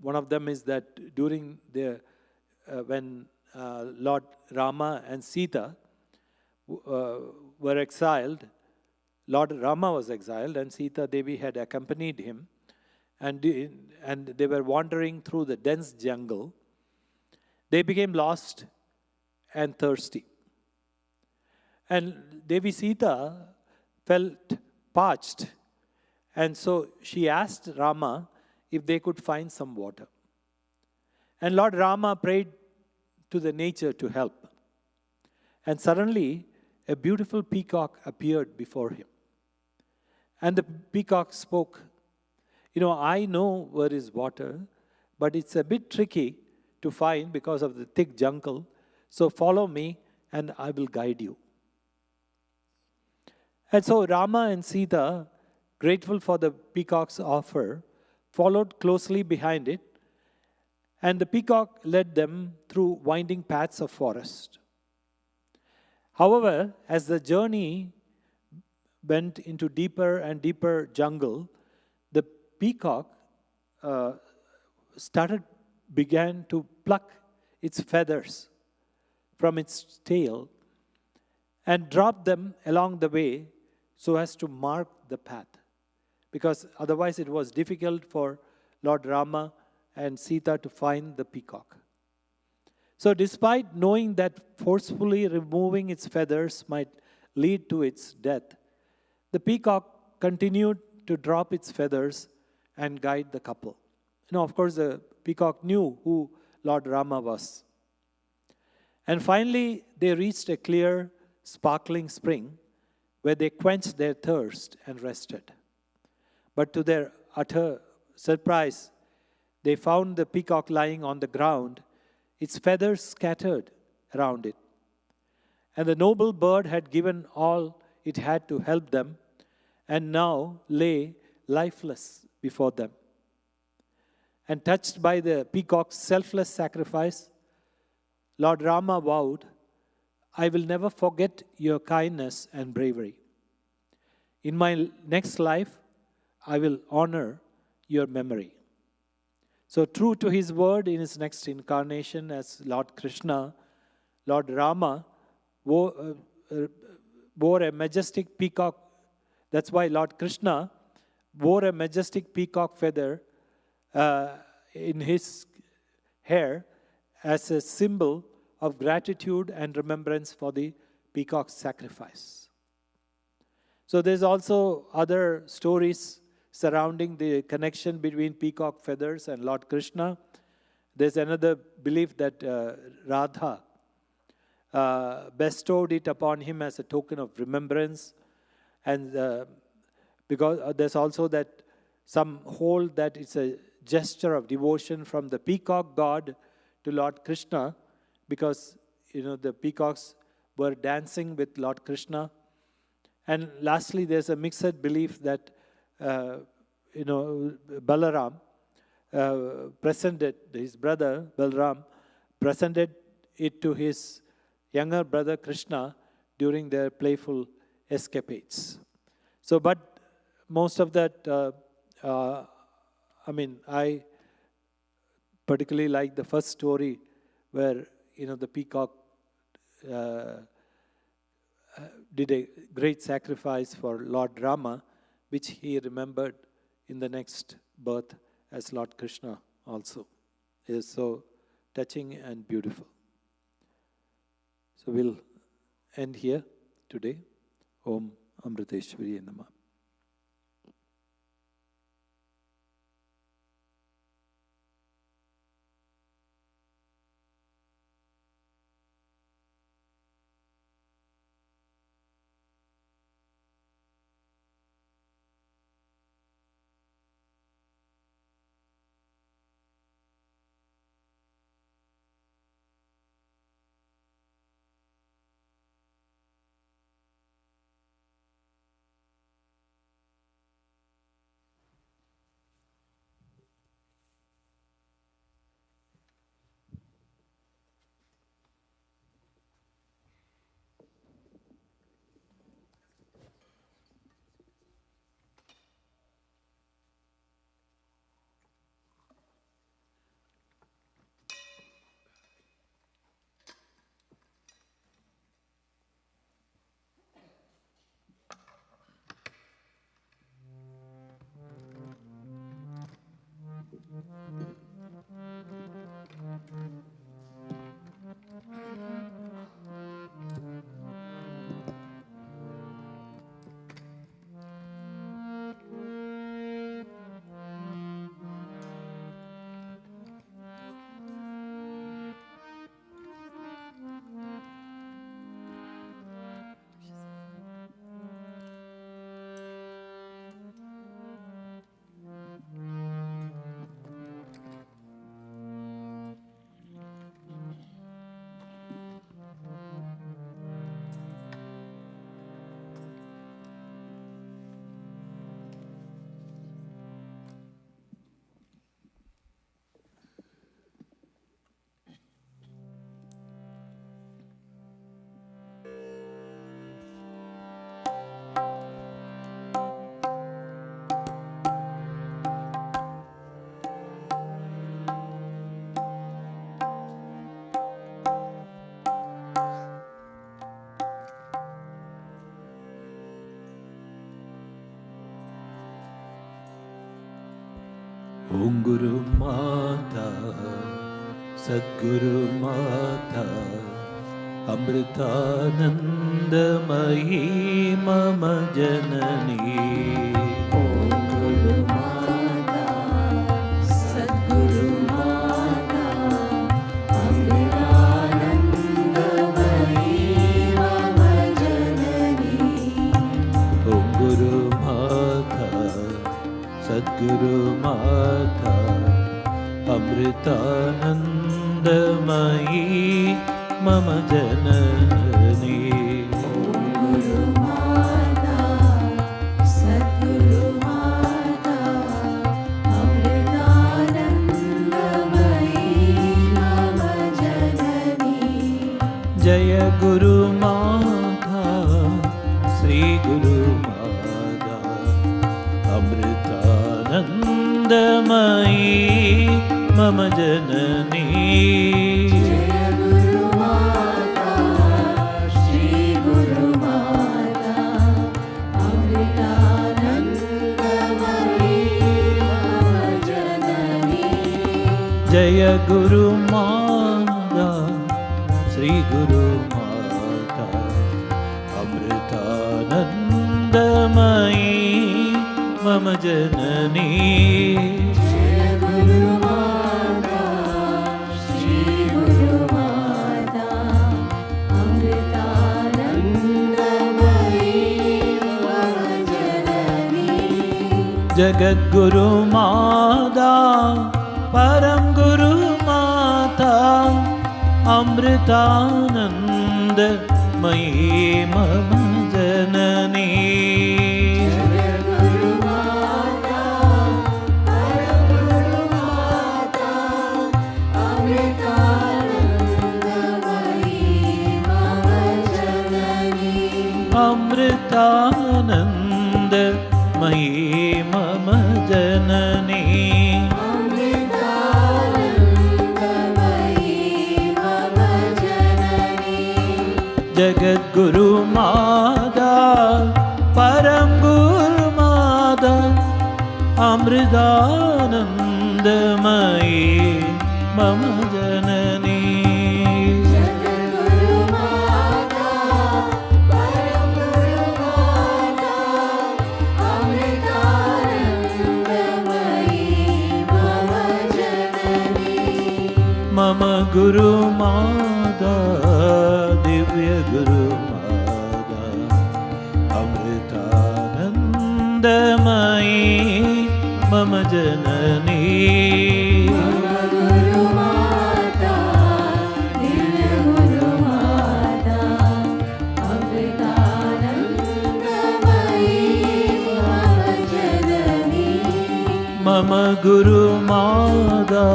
Speaker 2: one of them is that during when Lord Rama and Sita were exiled, Lord Rama was exiled, and Sita Devi had accompanied him, and they were wandering through the dense jungle. They became lost and thirsty. And Devi Sita felt parched, and so she asked Rama if they could find some water. And Lord Rama prayed to the nature to help. And suddenly, a beautiful peacock appeared before him. And the peacock spoke, I know where is water, but it's a bit tricky to find because of the thick jungle. So follow me and I will guide you. And so Rama and Sita, grateful for the peacock's offer, followed closely behind it, and the peacock led them through winding paths of forest. However, as the journey went into deeper and deeper jungle, the peacock began to pluck its feathers from its tail and drop them along the way so as to mark the path. Because otherwise it was difficult for Lord Rama and Sita to find the peacock. So despite knowing that forcefully removing its feathers might lead to its death, the peacock continued to drop its feathers and guide the couple. Of course, the peacock knew who Lord Rama was. And finally, they reached a clear, sparkling spring where they quenched their thirst and rested. But to their utter surprise, they found the peacock lying on the ground, its feathers scattered around it. And the noble bird had given all it had to help them, and now lay lifeless before them. And touched by the peacock's selfless sacrifice, Lord Rama vowed, "I will never forget your kindness and bravery. In my next life, I will honor your memory." So true to his word in his next incarnation as Lord Krishna, Lord Rama wore a majestic peacock. That's why Lord Krishna wore a majestic peacock feather in his hair as a symbol of gratitude and remembrance for the peacock's sacrifice. So there's also other stories surrounding the connection between peacock feathers and Lord Krishna. There's another belief that Radha bestowed it upon him as a token of remembrance. And because there's also that some hold that it's a gesture of devotion from the peacock god to Lord Krishna, because the peacocks were dancing with Lord Krishna. And lastly, there's a mixed belief that Balaram presented, his brother Balaram presented it to his younger brother Krishna during their playful escapades. So, but most of that, I particularly like the first story where, the peacock did a great sacrifice for Lord Rama, which he remembered in the next birth as Lord Krishna also. It is so touching and beautiful. So we'll end here today. Om Amriteshwari Namah.
Speaker 1: Om Guru Mata, Sadguru Mata, Amritanandamayi Mama Janani.
Speaker 3: Om Guru Mata, Sadguru Mata, Amritanandamayi Mama Janani.
Speaker 1: Om Guru Mata, Sadguru Mata, Amritanandamayi Mama Janani.
Speaker 3: Om Guru Mata, Sadguru Mata, Amritanandamayi Mama Janani.
Speaker 1: Jaya Guru Mata, Sri Guru Mata, Amritanandamayi Mama Janani.
Speaker 3: Jaya Guru Mata, Shri Guru Mata, Amritanandamayi Mama Janani.
Speaker 1: Jaya Guru Mata, Sri Guru Mata, Amritanandamayi Mama Janani.
Speaker 3: Jaya Guru Mata, Shri Guru Mata, Amritanandamayi Mama Janani.
Speaker 1: Jagat Guru Mata, Param Guru Mata, Amritanandamayi Mama Janani.
Speaker 3: Jaya Guru Mata, Param Guru Mata, Amritanandamayi Mama Janani.
Speaker 1: Amritanandamayi Mama Janani.
Speaker 3: Amritanandamayi Mama Janani.
Speaker 1: Jagat Guru Mata, Param Guru Mata, Amritanandamayi Mama Janani.
Speaker 3: Jaya Guru Mata, Param Guru Mata, Amritanandamayi Mama Janani.
Speaker 1: Mama Guru Mata, Divya Guru Mata, Amritanandamayi Mama Janani.
Speaker 3: Mama Guru Mata, Divya Guru Mata, Amritanandamayi Mama Janani.
Speaker 1: Mama Guru Mata,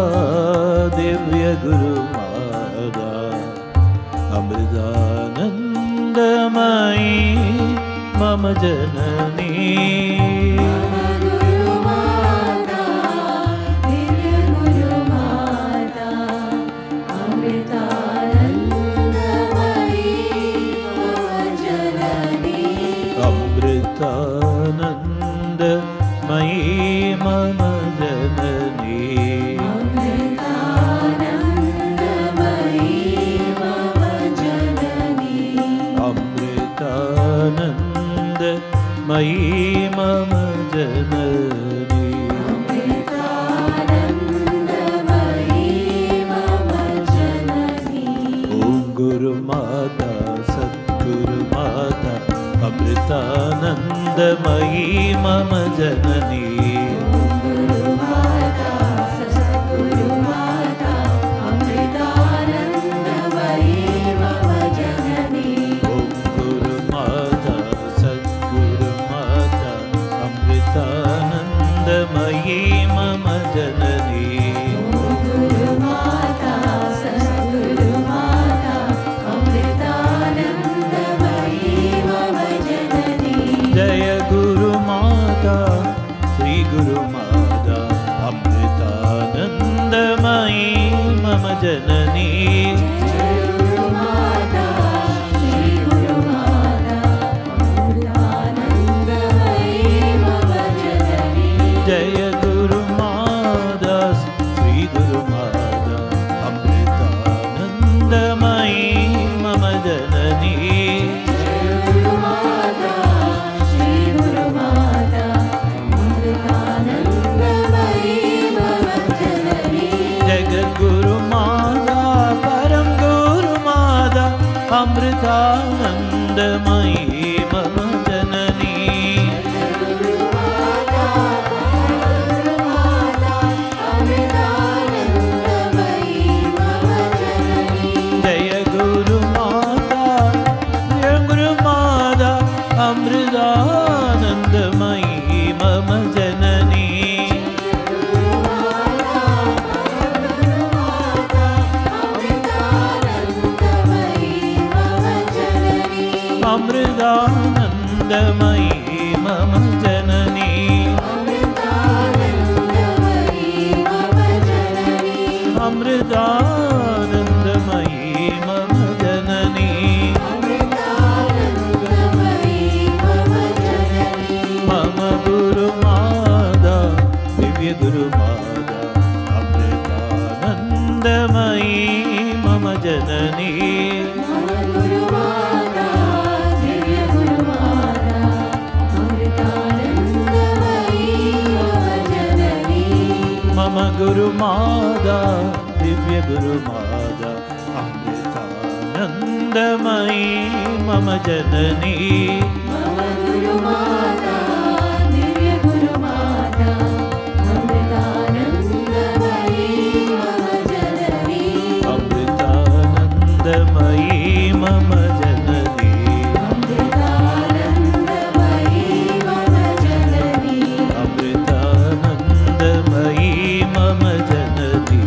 Speaker 1: Divya Guru Mata, Amritanandamayi Mama Janani.
Speaker 3: Mama Guru Mata, Divya Guru Mata, Amritanandamayi Mama Janani.
Speaker 1: Amritanandamayi Mama Janani.
Speaker 3: Amritanandamayi Mama Janani.
Speaker 1: Amritanandamayi Mama Janani.
Speaker 3: Amritanandamayi Mama Janani.
Speaker 1: Om Guru Mata, Sadguru Mata, Amritanandamayi Mama Janani.
Speaker 3: Om Guru Mata, Sadguru Mata, Amritanandamayi Mama Janani.
Speaker 1: Om Guru Mata, Sadguru Mata, Amritanandamayi Mama Janani.
Speaker 3: Om Guru Mata, Sadguru Mata, Amritanandamayi Mama Janani.
Speaker 1: Jaya Guru Mata, Sri Guru Mata, Amritanandamayi Mama Janani.
Speaker 3: Jaya Guru Mata, Shri Guru Mata, Amritanandamayi Mama Janani.
Speaker 1: Jaya Guru Mata,
Speaker 2: अमृतानन्दमयी मम जननी अमृतानन्दमयी मम जननी मम गुरुमाता दिव्य गुरुमाता अमृतानन्दमयी मम जननी मम गुरुमाता दिव्य गुरुमाता अमृतानन्दमयी मम जननी
Speaker 3: मम गुरुमाता दिव्य गुरुमाता अमृतानन्दमयी मम जननी
Speaker 2: अमृतानन्दमयी मम जननी
Speaker 3: अमृतानन्दमयी मम जननी
Speaker 2: अमृतानन्दमयी मम जननी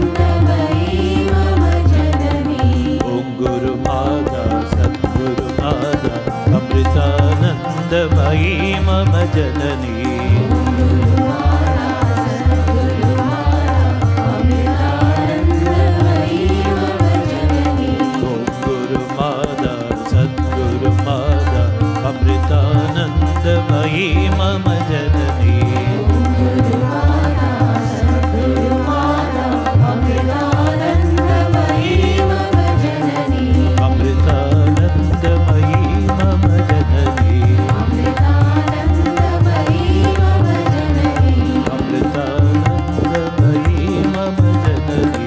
Speaker 3: अमृतानन्दमयी मम जननी
Speaker 2: ॐ गुरुमाता सद्गुरुमाता अमृतानन्दमयी मम जननी अमृतानन्दमयी मम जननी
Speaker 3: सद्गुरुमाता अमृतानन्दमयी मम जननी
Speaker 2: अमृतानन्दमयी मम जननी
Speaker 3: अमृतानन्दमयी मम जननी
Speaker 2: अमृतानन्दमयी मम जननी
Speaker 3: अमृतानन्दमयी मम जननी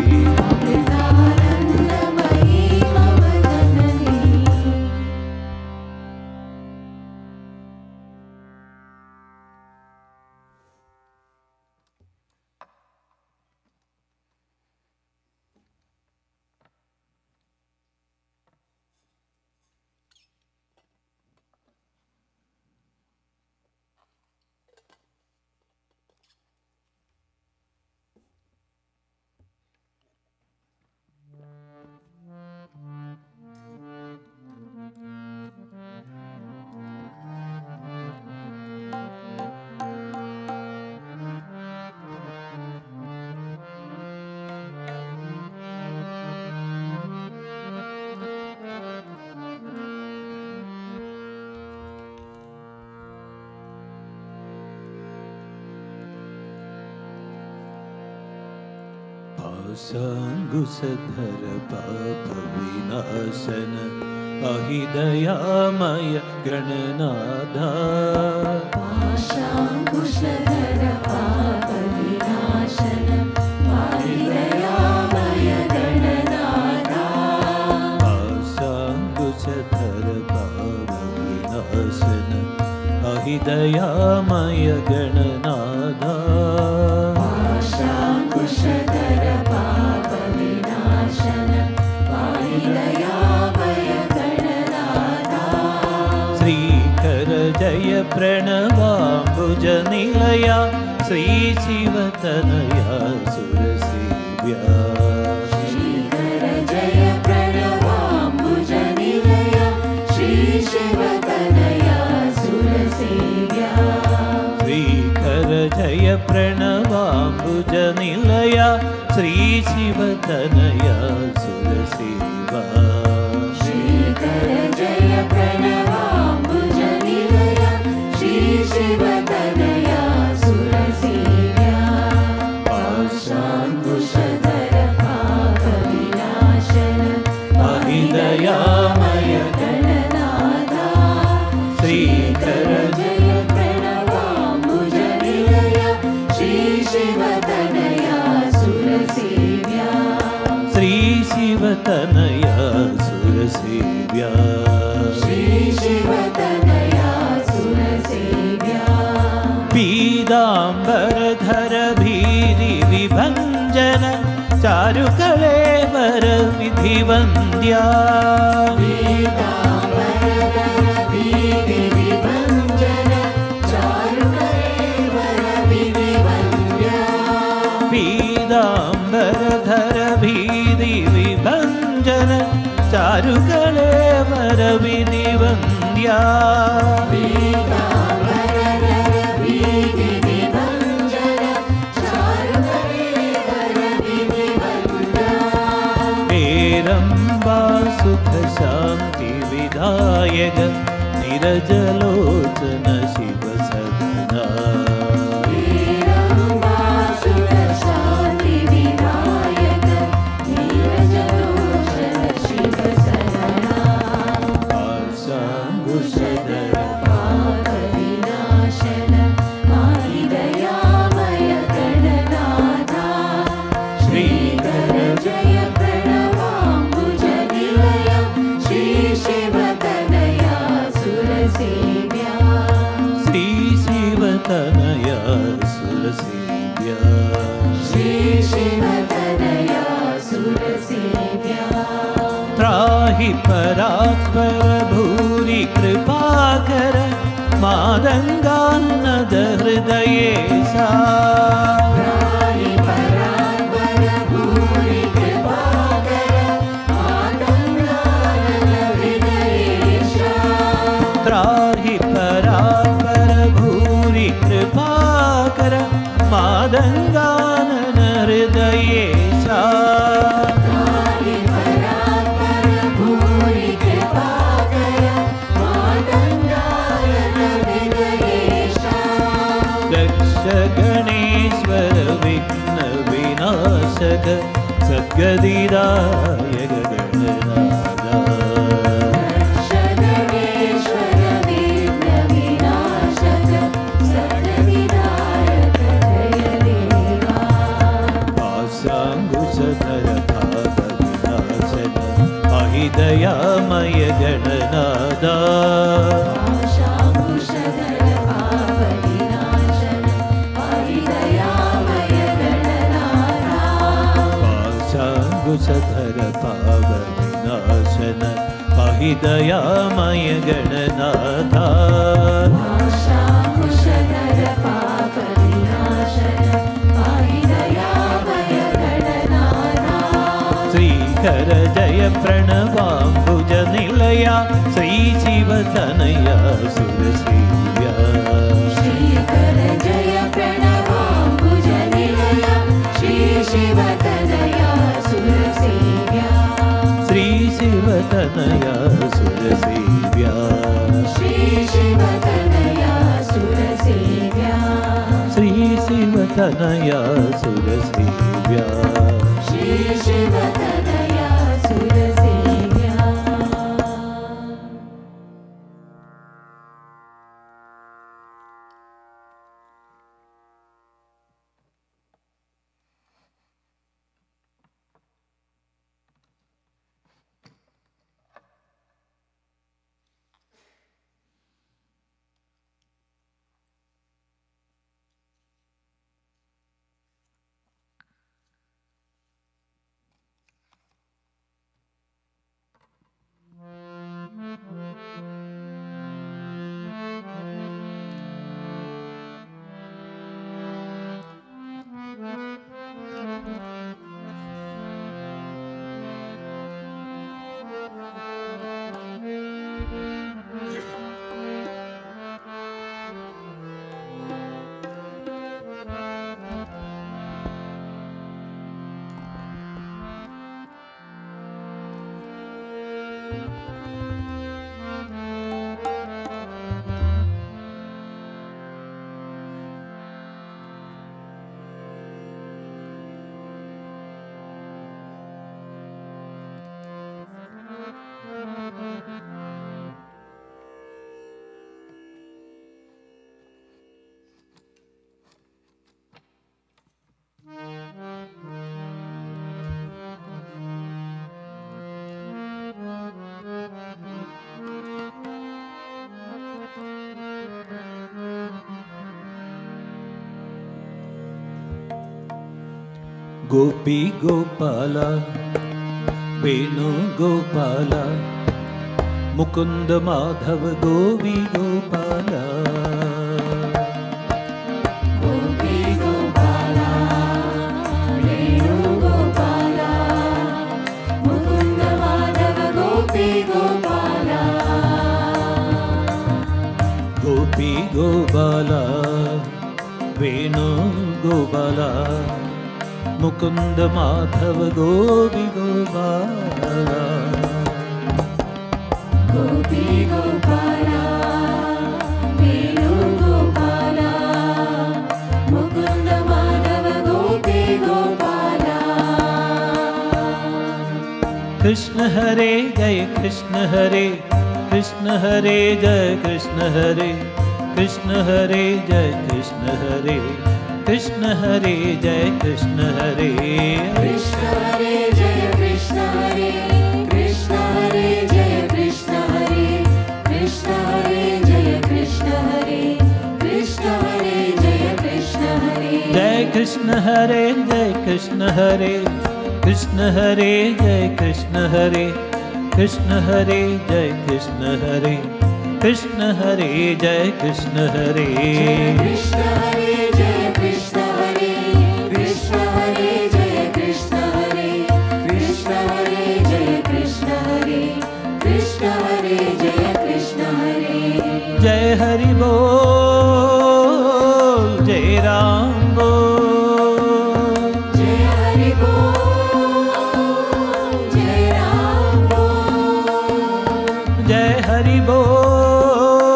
Speaker 2: पाशाङ्कुशधर पाप विनाशन पाहि दयामय गणनाथा
Speaker 3: पाशाङ्कुशधर पाप विनाशन पाहि दयामय गणनाथा
Speaker 2: पाशाङ्कुशधर पाप विनाशन पाहि दयामय गणनाथा
Speaker 3: पाशाङ्कुशधर पाप विनाशन पाहि दयामय गणनाथा
Speaker 2: श्रीकर जय प्रणवाम्बुज निलया श्री शिवतनया सुरसेव्या
Speaker 3: श्रीकर जय प्रणवाम्बुज निलया श्री शिवतनया सुरसेव्या
Speaker 2: श्रीकर जय प्रणवाम्बुज निलया श्री शिवतनया सुरसेवा
Speaker 3: श्रीकर जय प्रणवाम्बुज निलया श्री शिवतनया सुरसेव्या पाशाङ्कुशधर पाप विनाशन पाहि दयामय गणनाथा श्रीकर जय प्रणवाम्बुज निलया श्री शिवतनया सुरसेव्या
Speaker 2: श्री शिवतनया सुरसेव्या
Speaker 3: श्री शिवतनया सुरसेव्या
Speaker 2: पीताम्बरधर भीरि विभञ्जन चारुकलेवर विधिवन्द्या
Speaker 3: पीताम्बरधर भीति विभञ्जन चारुकलेवर विधिवन्द्या
Speaker 2: पीताम्बरधर भीरि विभञ्जन चारुकलेवर सुख शांति विधायक नीरजलोचन शिव सदना
Speaker 3: श्रीरंबा सुख शांति विधायक नीरजलोचन शिव सदना
Speaker 2: आशांकुशधर
Speaker 3: पाप विनाशन दयामय गणनाथा श्रीकर जय प्रणवाम्बुज निलय श्री शिव तनया सुरसेव्या
Speaker 2: श्री शिव तनया सुरसेव्या
Speaker 3: श्री शिव तनया सुरसेव्या
Speaker 2: त्राहि परात्पर भूरि कृपाकर मादङ्गान्नद हृदयेशा
Speaker 3: त्राहि परात्पर भूरि कृपाकर मादङ्गानन हृदयेशा
Speaker 2: त्राहि परात्पर भूरि कृपाकर मादङ्गानन हृदयेशा
Speaker 3: त्राहि परात्पर भूरि कृपाकर मादङ्गानन हृदयेशा
Speaker 2: दक्ष गणेश्वर विघ्न विनाशक सद्गदिदायक गणनादा
Speaker 3: गणेश्वर विघ्न विनाशक सद्गतिदायक जय देवा
Speaker 2: आशांकुशधर पाप विनाशन अहिदयामय गणनादा
Speaker 3: आशांकुशधर पाप विनाशन हरिदयामय गणनाथा
Speaker 2: आशांकुशधर पाप विनाशन अहिदयामय गणनादा
Speaker 3: आशांकुशधर पाप विनाशन हरिदयामय गणनाथा
Speaker 2: श्रीकर जय प्रणवाम्बुज निलया श्री शिव तनया सुरसेव्या
Speaker 3: श्रीकर जय प्रणवाम्बुज निलय श्री शिव तनया सुरसेव्या
Speaker 2: श्री शिव तनया सुरसेव्या
Speaker 3: श्री शिव तनया सुरसेव्या
Speaker 2: श्री शिव तनया सुरसेव्या
Speaker 3: श्री शिव तनया सुरसेव्या
Speaker 2: गोपी गोपाला वेणु गोपाला मुकुंद माधव गोपी गोपाला
Speaker 3: गोपी गोपाला वेणु गोपाला मुकुंद माधव गोपी गोपाला
Speaker 2: गोपी गोपाला वेणु गोपाला मुकुंद माधव गोपी Gopala
Speaker 3: Gopi Gopala, Venu Gopala, Mukunda Madhava Gopi Gopala.
Speaker 2: Krishna Hare Jai Krishna Hare, Krishna Hare Jai Krishna Hare, Krishna Hare Jai Krishna Hare, Krishna Hare Jai Krishna Hare.
Speaker 3: Krishna Hare Jaya Krishna Hare, Krishna Hare Jaya Krishna Hare, Krishna Hare Jaya Krishna Hare, Krishna Hare Jaya Krishna Hare.
Speaker 2: Jai Krishna Hare Jai Krishna Hare, Krishna Hare Jai Krishna Hare, Krishna Hare Jai Krishna Hare, Krishna Hare Jai Krishna Hare.
Speaker 3: Krishna Hare Jaya Krishna Hare, Krishna Hare Jaya Krishna Hare, Krishna Hare Jaya Krishna Hare, Krishna Hare Jaya Krishna Hare.
Speaker 2: Jai Hari Bol, Jai Ram Bol,
Speaker 3: Jai Hari Bol, Jai Ram Bol.
Speaker 2: Jai Hari Bol,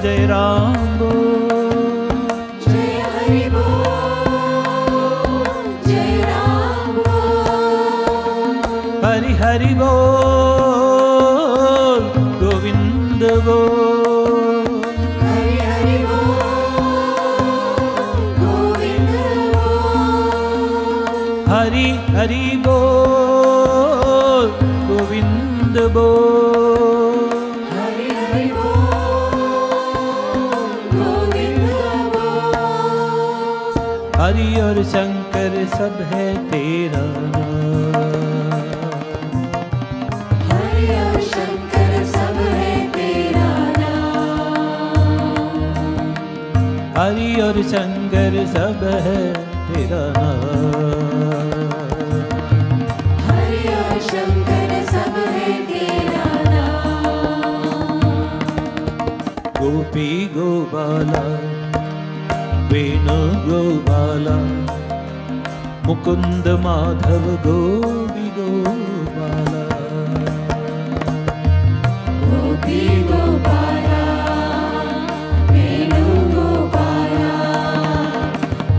Speaker 2: Jai Ram Bol.
Speaker 3: Jai Hari Bol, Jai Ram Bol.
Speaker 2: Hari Hari Bol, Govind Bol.
Speaker 3: Hari Hari Bol, Govind Bol.
Speaker 2: Hari Hari Bol, Govind Bol.
Speaker 3: Hari Hari Bol, Govind Bol.
Speaker 2: Hari और शंकर सब है तेरा नाम,
Speaker 3: हरि और शंकर सब है तेरा नाम।
Speaker 2: हरि और शंकर सब है तेरा नाम।
Speaker 3: हरि और शंकर सब है तेरा नाम।
Speaker 2: गोपी गोपाला, वेणु गोपाला, मुकुंद माधव गोपी गोपाला।
Speaker 3: गोपी गोपाला, वेणु गोपाला,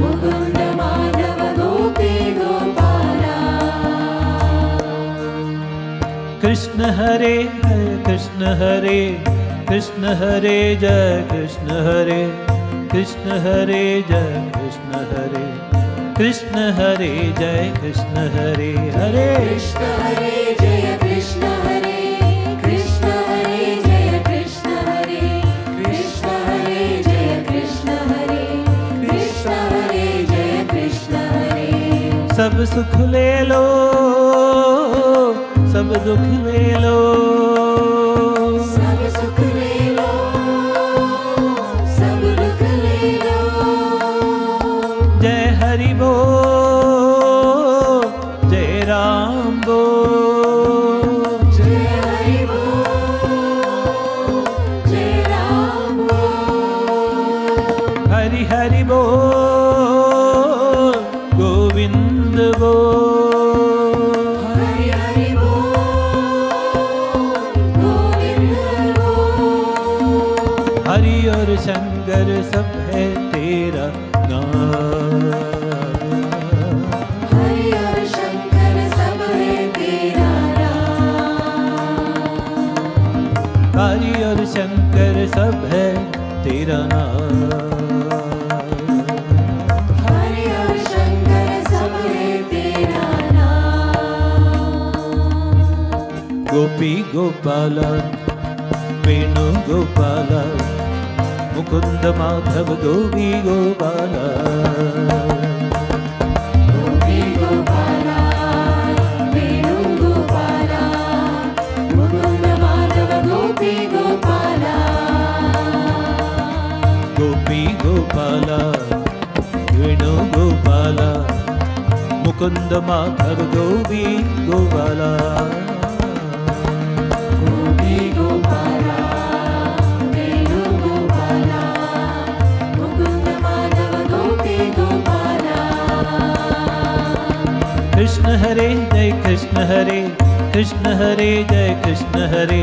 Speaker 3: मुकुंद माधव गोपी गोपाला।
Speaker 2: कृष्ण हरे हरे कृष्ण हरे, कृष्ण हरे जय कृष्ण हरे, कृष्ण हरे जय कृष्ण हरे, कृष्ण हरे जय कृष्ण हरे हरे।
Speaker 3: कृष्ण हरे जय कृष्ण हरे, कृष्ण हरे जय कृष्ण हरे, कृष्ण हरे जय कृष्ण हरे, कृष्ण हरे जय कृष्ण हरे।
Speaker 2: सब सुख ले लो, सब दुख ले लो,
Speaker 3: सब सुख ले लो, सब दुख ले लो।
Speaker 2: जय हरि बोल, जय राम बोल,
Speaker 3: जय हरि बोल, जय राम बोल।
Speaker 2: हरि हरि बोल, गोविंद बोल,
Speaker 3: हरि हरि बोल, गोविंद बोल।
Speaker 2: हरि और शंकर सब है तेरा नाम।
Speaker 3: हरि और शंकर सब है तेरा नाम।
Speaker 2: हरि और शंकर सब है तेरा नाम।
Speaker 3: हरि और शंकर सब है तेरा नाम।
Speaker 2: गोपी गोपाला, वेणु गोपाला, मुकुंद माधव गोपी गोपाला।
Speaker 3: गोपी गोपाला, वेणु गोपाला, मुकुंद माधव गोपी गोपाला।
Speaker 2: गोपी गोपाला, वेणु गोपाला, मुकुंद माधव गोपी गोपाला।
Speaker 3: गोपी गोपाला, वेणु गोपाला, मुकुंद माधव गोपी गोपाला।
Speaker 2: कृष्ण हरे जय कृष्ण हरे, कृष्ण हरे जय कृष्ण हरे,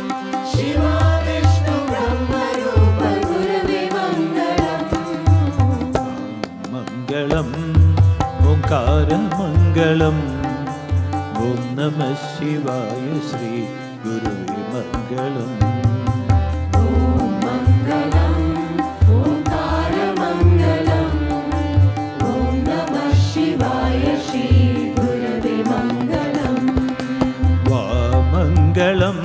Speaker 2: മംഗളം. ഓം നമ ശിവായ ശ്രീ ഗുരുവേ മംഗളം.
Speaker 3: ഓം മംഗളം ഓംകാരമംഗളം. ഓം നമഃ ശിവായ ശ്രീ ഗുരവേ മംഗളം.
Speaker 2: വാമംഗളം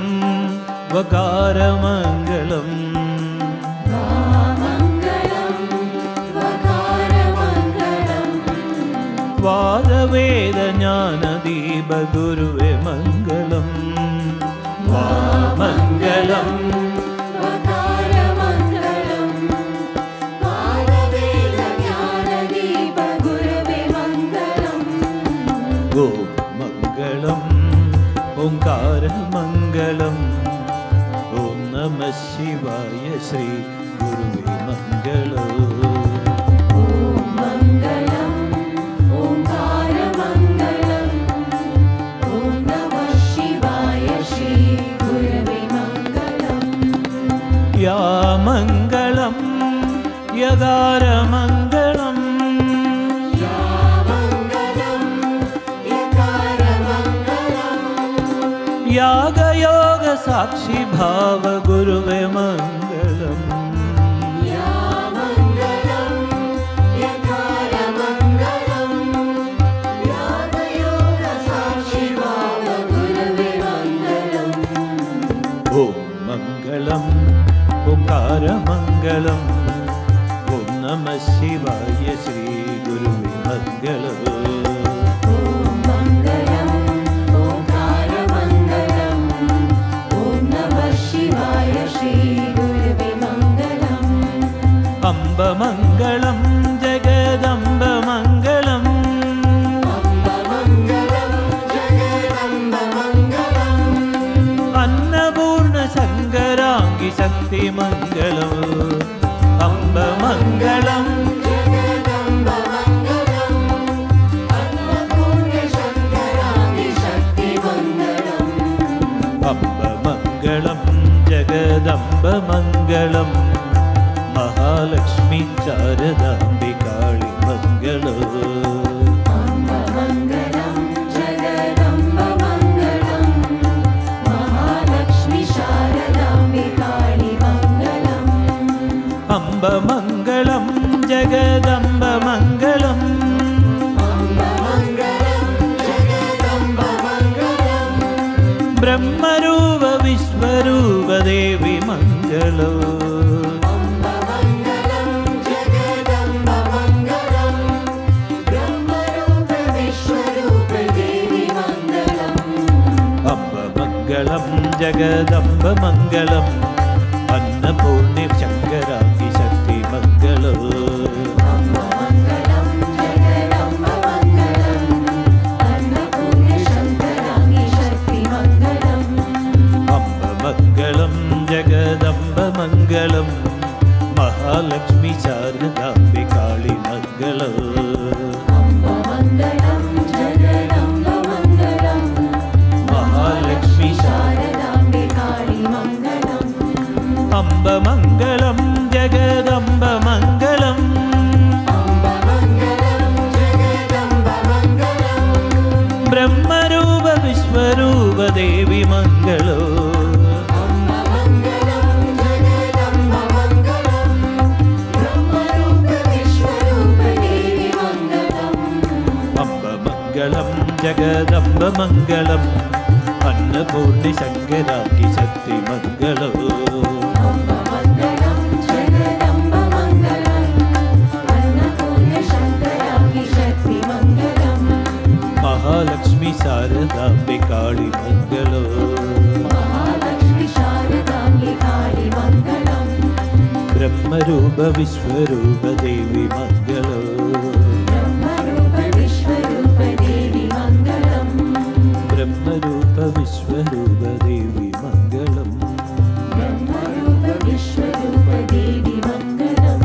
Speaker 2: വകാരമംഗളം.
Speaker 3: വാമംഗളം വകാരമംഗളം.
Speaker 2: വാദവേദജ്ഞാനദീപ ഗുരുവേ മംഗളം. വാമംഗളം
Speaker 3: വകാരമംഗളം. വാദവേദജ്ഞാനദീപ ഗുരവേ മംഗളം.
Speaker 2: ഓം മംഗളം ഓംകാരമംഗളം. ഓം നമ ശിവായ ശ്രീ ഗുരുവേ മംഗളം.
Speaker 3: ഓം മംഗളം ഓംകാരമംഗളം. ഓം നമഃ ശിവായ ശ്രീ ഗുരവേ മംഗളം.
Speaker 2: യാ മംഗളം യകാരമംഗളം.
Speaker 3: യാ മംഗളം യകാരമംഗളം.
Speaker 2: യാഗയോഗ സാക്ഷി ഭാവ ഗുരുവേ മംഗളം.
Speaker 3: യാ മംഗളം യകാരമംഗളം. യാഗയോഗ സാക്ഷിഭാവ ഗുരവേ മംഗളം.
Speaker 2: ഓം മംഗളം ഓംകാരമംഗളം. ഓം നമ ശിവായ ശ്രീ ഗുരുവേ മംഗളം.
Speaker 3: ഓം മംഗളം ഓംകാരമംഗളം. ഓം നമഃ ശിവായ ശ്രീ ഗുരവേ മംഗളം.
Speaker 2: അംബമംഗളം ജഗദംബമംഗളം.
Speaker 3: അംബമംഗളം ജഗദംബമംഗളം.
Speaker 2: അന്നപൂർണ ശങ്കരാംഗി ശക്തിമംഗളം. അംബമംഗളം
Speaker 3: ജഗദംബമംഗളം. അന്നപൂർണശങ്കരാംഗി ശക്തിമംഗളം.
Speaker 2: അംബമംഗളം ജഗദംബമംഗളം. മഹാലക്ഷ്മി ശാരദാംബികാളി മംഗളം.
Speaker 3: അംബമംഗളം ജഗദംബമംഗളം. മഹാലക്ഷ്മി ശാരദാംബികാളി മംഗളം.
Speaker 2: അംബമംഗളം ജഗദംബമംഗളം.
Speaker 3: അംബമംഗളം ജഗദംബമംഗളം.
Speaker 2: ബ്രഹ്മരൂപ വിശ്വരൂപ ദേവി മംഗളം.
Speaker 3: അംബമംഗളം ജഗദംബമംഗളം. ബ്രഹ്മരൂപ വിശ്വരൂപ ദേവി മംഗളം.
Speaker 2: അംബമംഗളം ജഗദംബമംഗളം. അന്നപൂർണി ശങ്കരാംഗി ശക്തി മംഗളം.
Speaker 3: അംബമംഗളം ജഗദംബമംഗളം. അന്നപൂർണശങ്കരാംഗി ശക്തി മംഗളം.
Speaker 2: അംബമംഗളം ജഗദംബമംഗളം. മഹാലക്ഷ്മി ശാരദാംബികാളി മംഗളം.
Speaker 3: അംബമംഗളം ജഗദംബമംഗളം. മഹാലക്ഷ്മി ശാരദാംബികാളി മംഗളം.
Speaker 2: അംബമംഗളം ജഗദംബമംഗളം.
Speaker 3: അംബമംഗളം ജഗദംബമംഗളം.
Speaker 2: ബ്രഹ്മരൂപ വിശ്വരൂപ ദേവി മംഗളം.
Speaker 3: അംബമംഗളം ജഗദംബമംഗളം. ബ്രഹ്മരൂപ വിശ്വരൂപ ദേവി മംഗളം.
Speaker 2: അംബമംഗളം ജഗദംബമംഗളം. അന്നപൂർണി ശങ്കരാംഗി ശക്തി മംഗളം.
Speaker 3: അംബമംഗളം ജഗദംബമംഗളം. അന്നപൂർണശങ്കരാംഗി ശക്തി മംഗളം.
Speaker 2: മഹാലക്ഷ്മി ശാരദാംബികാളി മംഗളം.
Speaker 3: മഹാലക്ഷ്മി ശാരദാംബികാളി മംഗളം.
Speaker 2: ബ്രഹ്മരൂപ വിശ്വരൂപ ദേവി മംഗളം.
Speaker 3: ബ്രഹ്മരൂപ വിശ്വരൂപ ദേവി മംഗളം.
Speaker 2: ബ്രഹ്മരൂപ വിശ്വരൂപ ദേവി മംഗളം.
Speaker 3: ബ്രഹ്മരൂപ വിശ്വരൂപ ദേവി മംഗളം.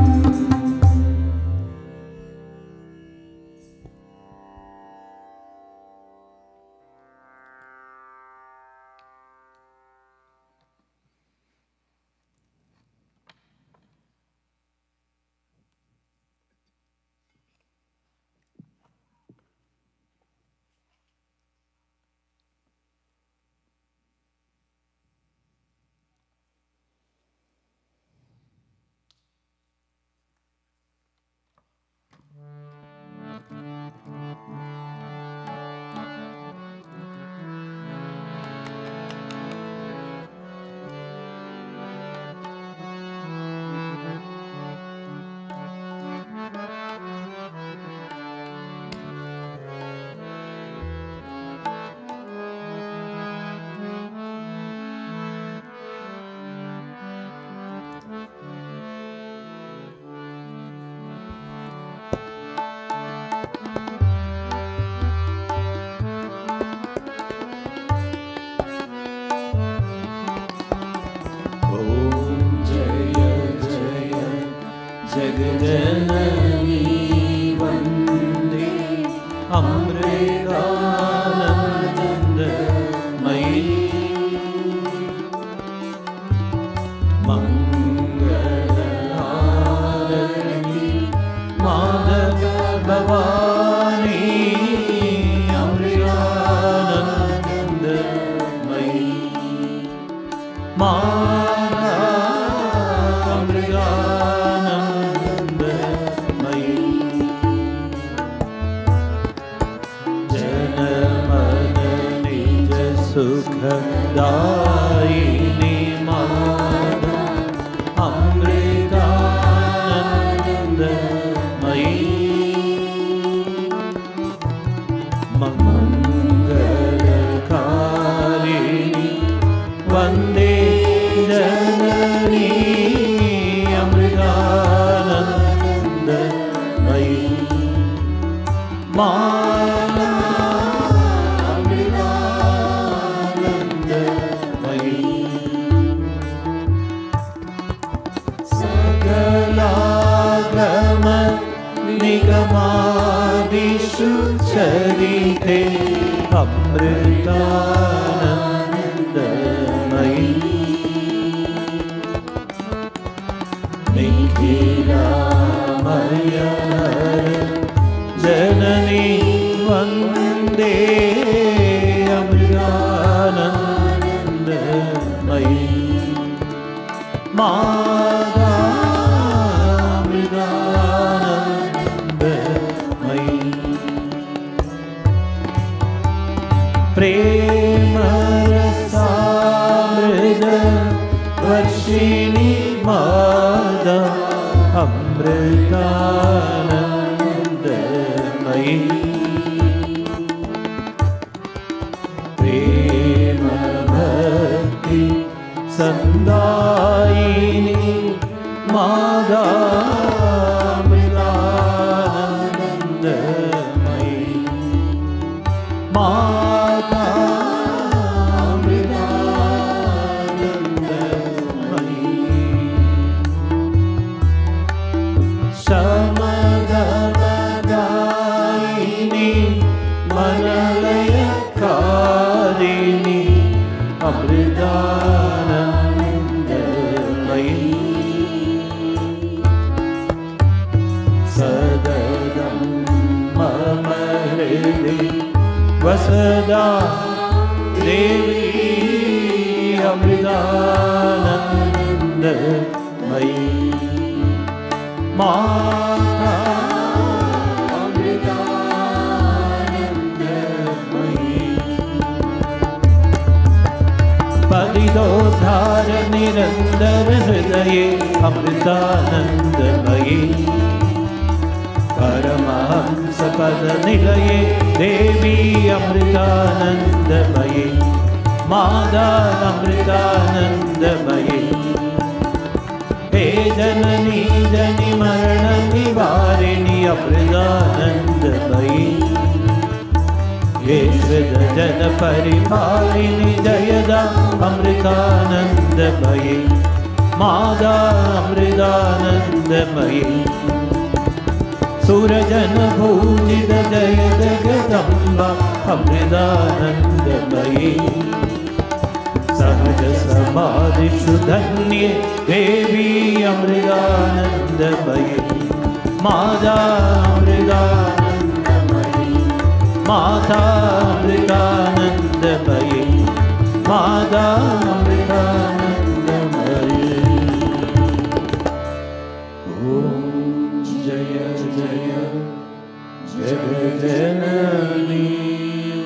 Speaker 3: Jaya Jaya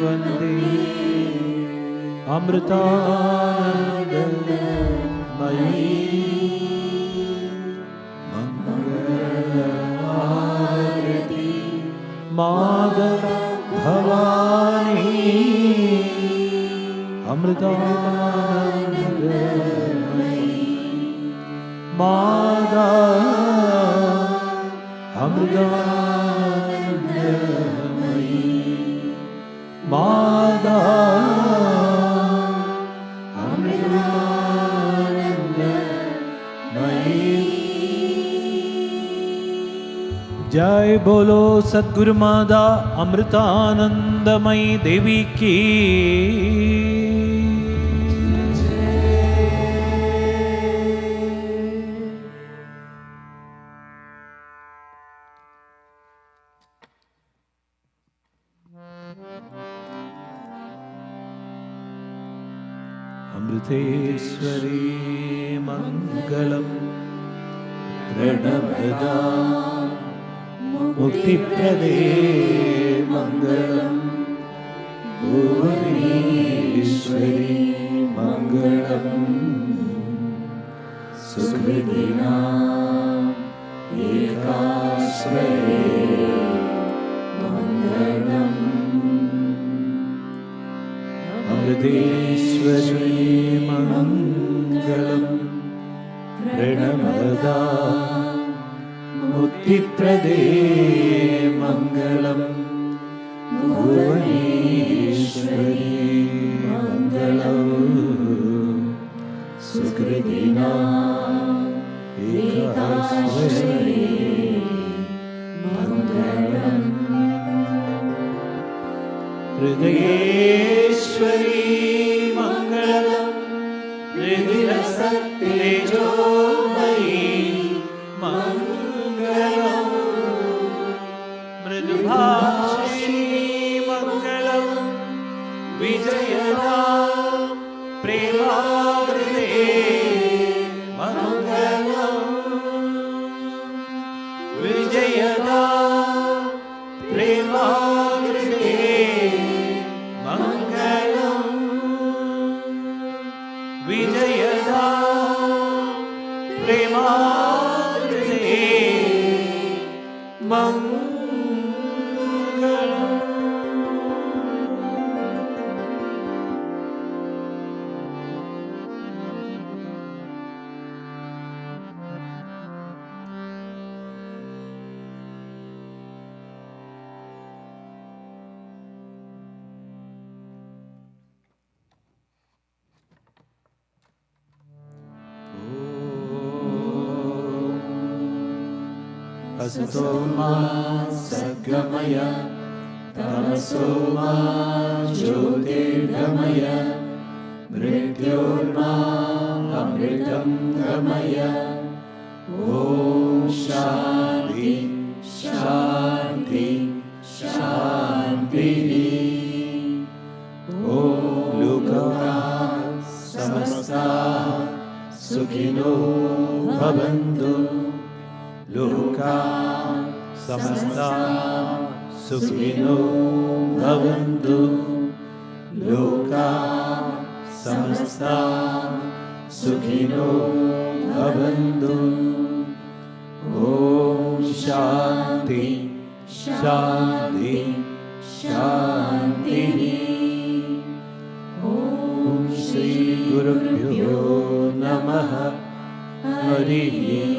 Speaker 2: वन्दे अमृतानन्दमयी मंगलारती माधव भवानी अमृतानन्दमयी माधव अमृतानन्दमयी माधव जय बोलो सद्गुरु माता अमृतानंदमयी देवी की। अमृतेश्वरी मंगलम प्रणवदा मुक्तिप्रदे मंगलम भुवनेश्वरी मंगलम सुकृतिना एकाश्रये मंगलम अमृतेश्वरी मंगलम प्रणवदा मुक्तिप्रदे मंगलम भुवनेश्वरी मंगलम सुकृतिना एकाश्रये मंगलम हृदयेश्वरी मंगलम हृदिरसतेजोमयी मंगलम मृदुभाषिणी मंगलम विजयदा प्रेमाग्रदे मंगलम विजयदा प्रेमाग्रदे मंगलम विजयदा प्रेमाग्रदे मंगलम। असतो मा सद्गमय तमसो मा ज्योतिर्गमय मृत्योर्मा अमृतं गमय। ॐ शान्ति शान्ति शान्तिः। ॐ लोकाः समस्ताः सुखिनो भवन्तु। लोकाः समस्ताः सुखिनो भवन्तु। लोकाः समस्ताः सुखिनो भवन्तु। ॐ शान्ति शान्ति शान्तिः। ॐ श्री गुरुभ्यो नमः। हरिः